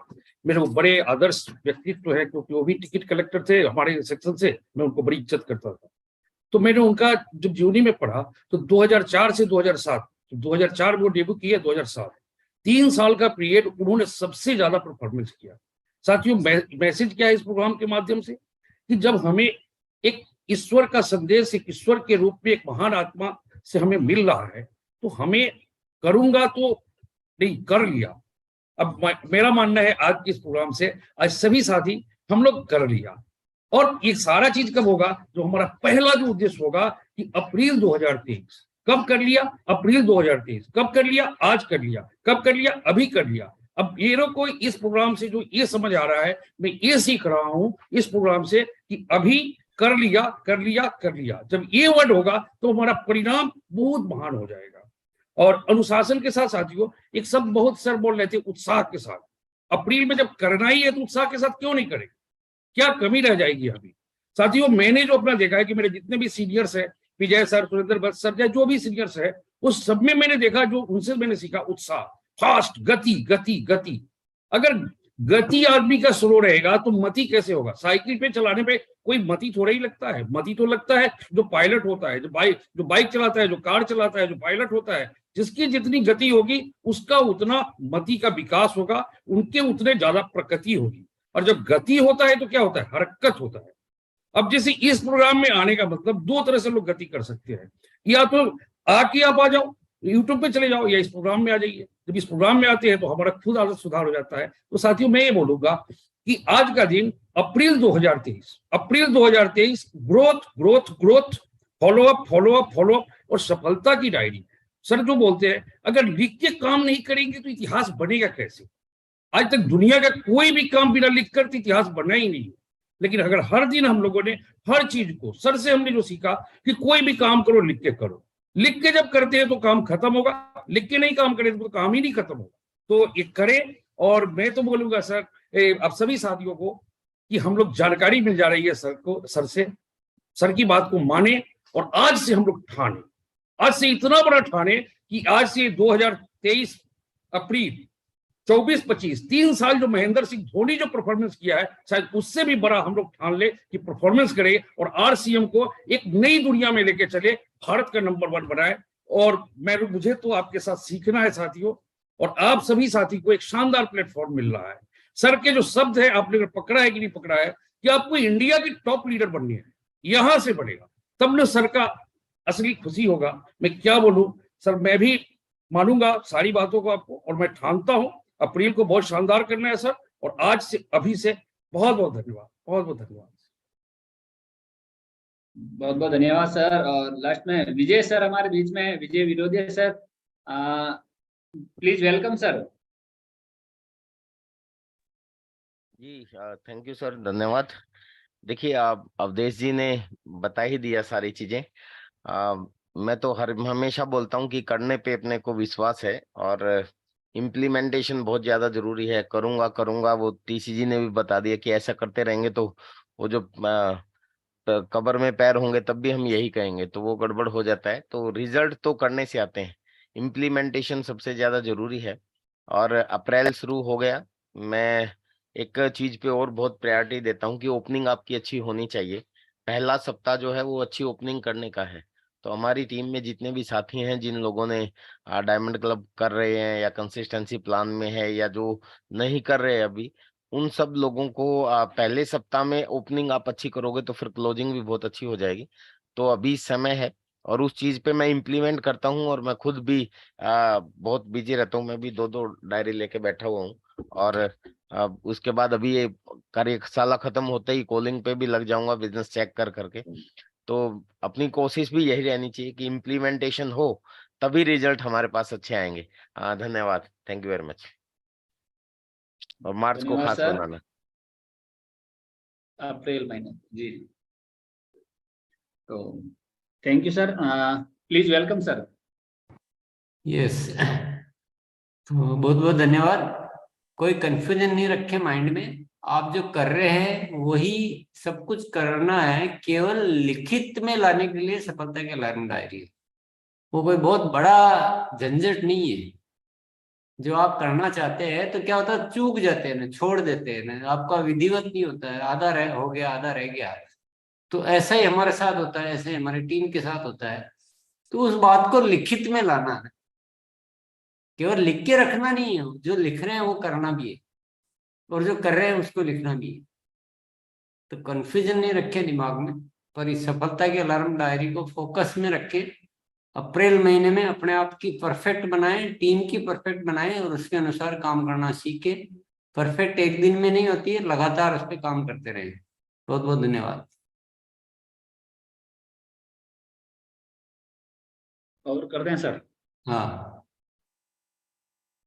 मेरे वो बड़े आदर्श व्यक्तित्व है क्योंकि वो भी टिकट कलेक्टर थे हमारे सेक्शन से, मैं उनको बड़ी इज्जत करता था। तो मैंने उनका जब जीवनी में पढ़ा तो 2004 से 2007, 2004 में वो डेब्यू किया, 2007 3 साल का पीरियड उन्होंने सबसे ज्यादा परफॉर्मेंस किया। साथियों, मैसेज क्या है इस प्रोग्राम के माध्यम से, कि जब हमें एक ईश्वर का संदेश, एक ईश्वर के रूप में एक महान आत्मा से हमें मिल रहा है, तो हमें करूंगा तो नहीं, कर लिया। अब मेरा मानना है आज के इस प्रोग्राम से आज सभी साथी हम लोग कर लिया, और ये सारा चीज कब होगा, जो हमारा पहला जो उद्देश्य होगा कि अप्रैल 2023। कब कर लिया? अप्रैल 2023। कब कर लिया? आज कर लिया। कब कर लिया? अभी कर लिया। अब ये को इस प्रोग्राम से जो ये समझ आ रहा है, मैं ये सीख रहा हूं इस प्रोग्राम से कि अभी कर लिया, कर लिया, कर लिया। जब ये वर्ड होगा तो हमारा परिणाम बहुत महान हो जाएगा। और अनुशासन के साथ साथियों, एक शब्द बहुत सर बोल रहे थे, उत्साह के साथ। अप्रैल में जब करना ही है तो उत्साह के साथ क्यों नहीं करेंगे? क्या कमी रह जाएगी अभी? साथियों, मैंने जो अपना देखा है कि मेरे जितने भी सीनियर्स है, विजय सर, सुरेंद्र भट्ट सर, जो भी सीनियर्स है, उस सब में मैंने देखा, जो उनसे मैंने सीखा, उत्साह, फास्ट, गति गति गति। अगर गति आदमी का स्लो रहेगा तो मति कैसे होगा? साइकिल पे चलाने पे कोई मति थोड़ा ही लगता है, मति तो लगता है जो पायलट होता है, जो बाइक चलाता है, जो कार चलाता है, जो पायलट होता है। जिसकी जितनी गति होगी उसका उतना मति का विकास होगा, उनके उतने ज्यादा प्रगति होगी। और जब गति होता है तो क्या होता है? हरकत होता है। अब जैसे इस प्रोग्राम में आने का मतलब 2 तरह से लोग गति कर सकते हैं, या तो आके आप आ जाओ, यूट्यूब पे चले जाओ, या इस प्रोग्राम में आ जाइए। जब इस प्रोग्राम में आते हैं तो हमारा खुद आदत सुधार हो जाता है। तो साथियों, मैं ये बोलूंगा कि आज का दिन अप्रैल 2023, growth growth growth, follow up follow up follow up और सफलता की डायरी। सर जो बोलते हैं, अगर लिख के काम नहीं करेंगे तो इतिहास बनेगा कैसे? आज तक दुनिया का कोई भी काम बिना लिख कर इतिहास बना ही नहीं। लेकिन अगर हर दिन हम लोगों ने हर चीज को, सर से हमने जो सीखा कि कोई भी काम करो लिख के करो, लिख के जब करते हैं तो काम खत्म होगा, लिख के नहीं काम करें तो काम ही नहीं खत्म होगा। तो ये करें। और मैं तो बोलूंगा सर, आप सभी साथियों को कि हम लोग जानकारी मिल जा रही है सर को, सर से, सर की बात को माने, और आज से हम लोग ठाने, आज से इतना बड़ा ठाने कि आज से 2023 अप्रैल 24-25 3 साल जो महेंद्र सिंह धोनी जो परफॉर्मेंस किया है, शायद उससे भी बड़ा हम लोग ठान ले कि परफॉर्मेंस करे और आरसीएम को एक नई दुनिया में लेके चले, भारत का नंबर 1 बनाए। और मुझे तो आपके साथ सीखना है साथियों, और आप सभी साथी को एक शानदार प्लेटफॉर्म मिल रहा है। सर के जो शब्द है आपने पकड़ा है कि नहीं पकड़ा है कि आपको इंडिया की टॉप लीडर बननी है, यहां से बनेगा तब न सर का असली खुशी होगा। मैं क्या बोलूं सर, मैं भी मानूंगा सारी बातों को आपको, और मैं ठानता हूं अप्रैल को बहुत शानदार करना है सर। और आज से अभी से बहुत बहुत धन्यवाद, बहुत बहुत धन्यवाद, बहुत बहुत धन्यवाद सर। और लास्ट में विजय सर हमारे बीच में, Vijay Virodhiya sir, please welcome sir. जी थैंक यू सर, धन्यवाद। देखिए आप अवधेश जी ने बता ही दिया सारी चीजें। मैं तो हमेशा बोलता हूँ कि करने पे अपने को विश्वास है और इम्प्लीमेंटेशन बहुत ज्यादा जरूरी है। करूंगा करूंगा, वो टीसी जी ने भी बता दिया कि ऐसा करते रहेंगे तो वो जो कब्र में पैर होंगे तब भी हम यही कहेंगे, तो वो गड़बड़ हो जाता है। तो रिजल्ट तो करने से आते हैं, इम्प्लीमेंटेशन सबसे ज्यादा जरूरी है। और अप्रैल शुरू हो गया, मैं एक चीज पे और बहुत प्रायोरिटी देता हूँ कि ओपनिंग आपकी अच्छी होनी चाहिए। पहला सप्ताह जो है वो अच्छी ओपनिंग करने का है। तो हमारी टीम में जितने भी साथी हैं, जिन लोगों ने डायमंड क्लब कर रहे हैं या कंसिस्टेंसी प्लान में है या जो नहीं कर रहे अभी, उन सब लोगों को पहले सप्ताह में ओपनिंग आप अच्छी करोगे तो फिर क्लोजिंग भी बहुत अच्छी हो जाएगी। तो अभी समय है और उस चीज पे मैं इम्प्लीमेंट करता हूँ और मैं खुद भी बहुत बिजी रहता हूँ। मैं भी 2-2 डायरी लेके बैठा हुआ हूँ और उसके बाद अभी ये कार्यशाला खत्म होते ही कॉलिंग पे भी लग जाऊंगा बिजनेस चेक कर करके। तो अपनी कोशिश भी यही रहनी चाहिए कि इम्प्लीमेंटेशन हो तभी रिजल्ट हमारे पास अच्छे आएंगे। धन्यवाद, थैंक यू वेरी मच। और मार्च को धन्यवाद खास सर। बनाना अप्रैल महीने जी, तो thank you sir, please welcome sir. Yes, तो बहुत बहुत धन्यवाद। कोई कंफ्यूजन नहीं रखे माइंड में, आप जो कर रहे हैं वही सब कुछ करना है। केवल लिखित में लाने के लिए सफलता की अलार्म डायरी है, वो कोई बहुत बड़ा झंझट नहीं है। जो आप करना चाहते हैं तो क्या होता है, चूक जाते हैं ना, छोड़ देते हैं ना, आपका विधिवत नहीं होता है, आधा रह हो गया, आधा रह गया। तो ऐसा ही हमारे साथ होता है, ऐसे हमारी टीम के साथ होता है। तो उस बात को लिखित में लाना है, केवल लिख के रखना नहीं है। जो लिख रहे हैं वो करना भी है और जो कर रहे हैं उसको लिखना भी है। तो कंफ्यूजन नहीं रखे दिमाग में, पर इस सफलता की अलार्म डायरी को फोकस में रखे। अप्रैल महीने में अपने आप की परफेक्ट बनाएं, टीम की परफेक्ट बनाएं और उसके अनुसार काम करना सीखे। परफेक्ट एक दिन में नहीं होती है, लगातार उस पर काम करते रहे। बहुत बहुत धन्यवाद। और करते हैं सर। हाँ।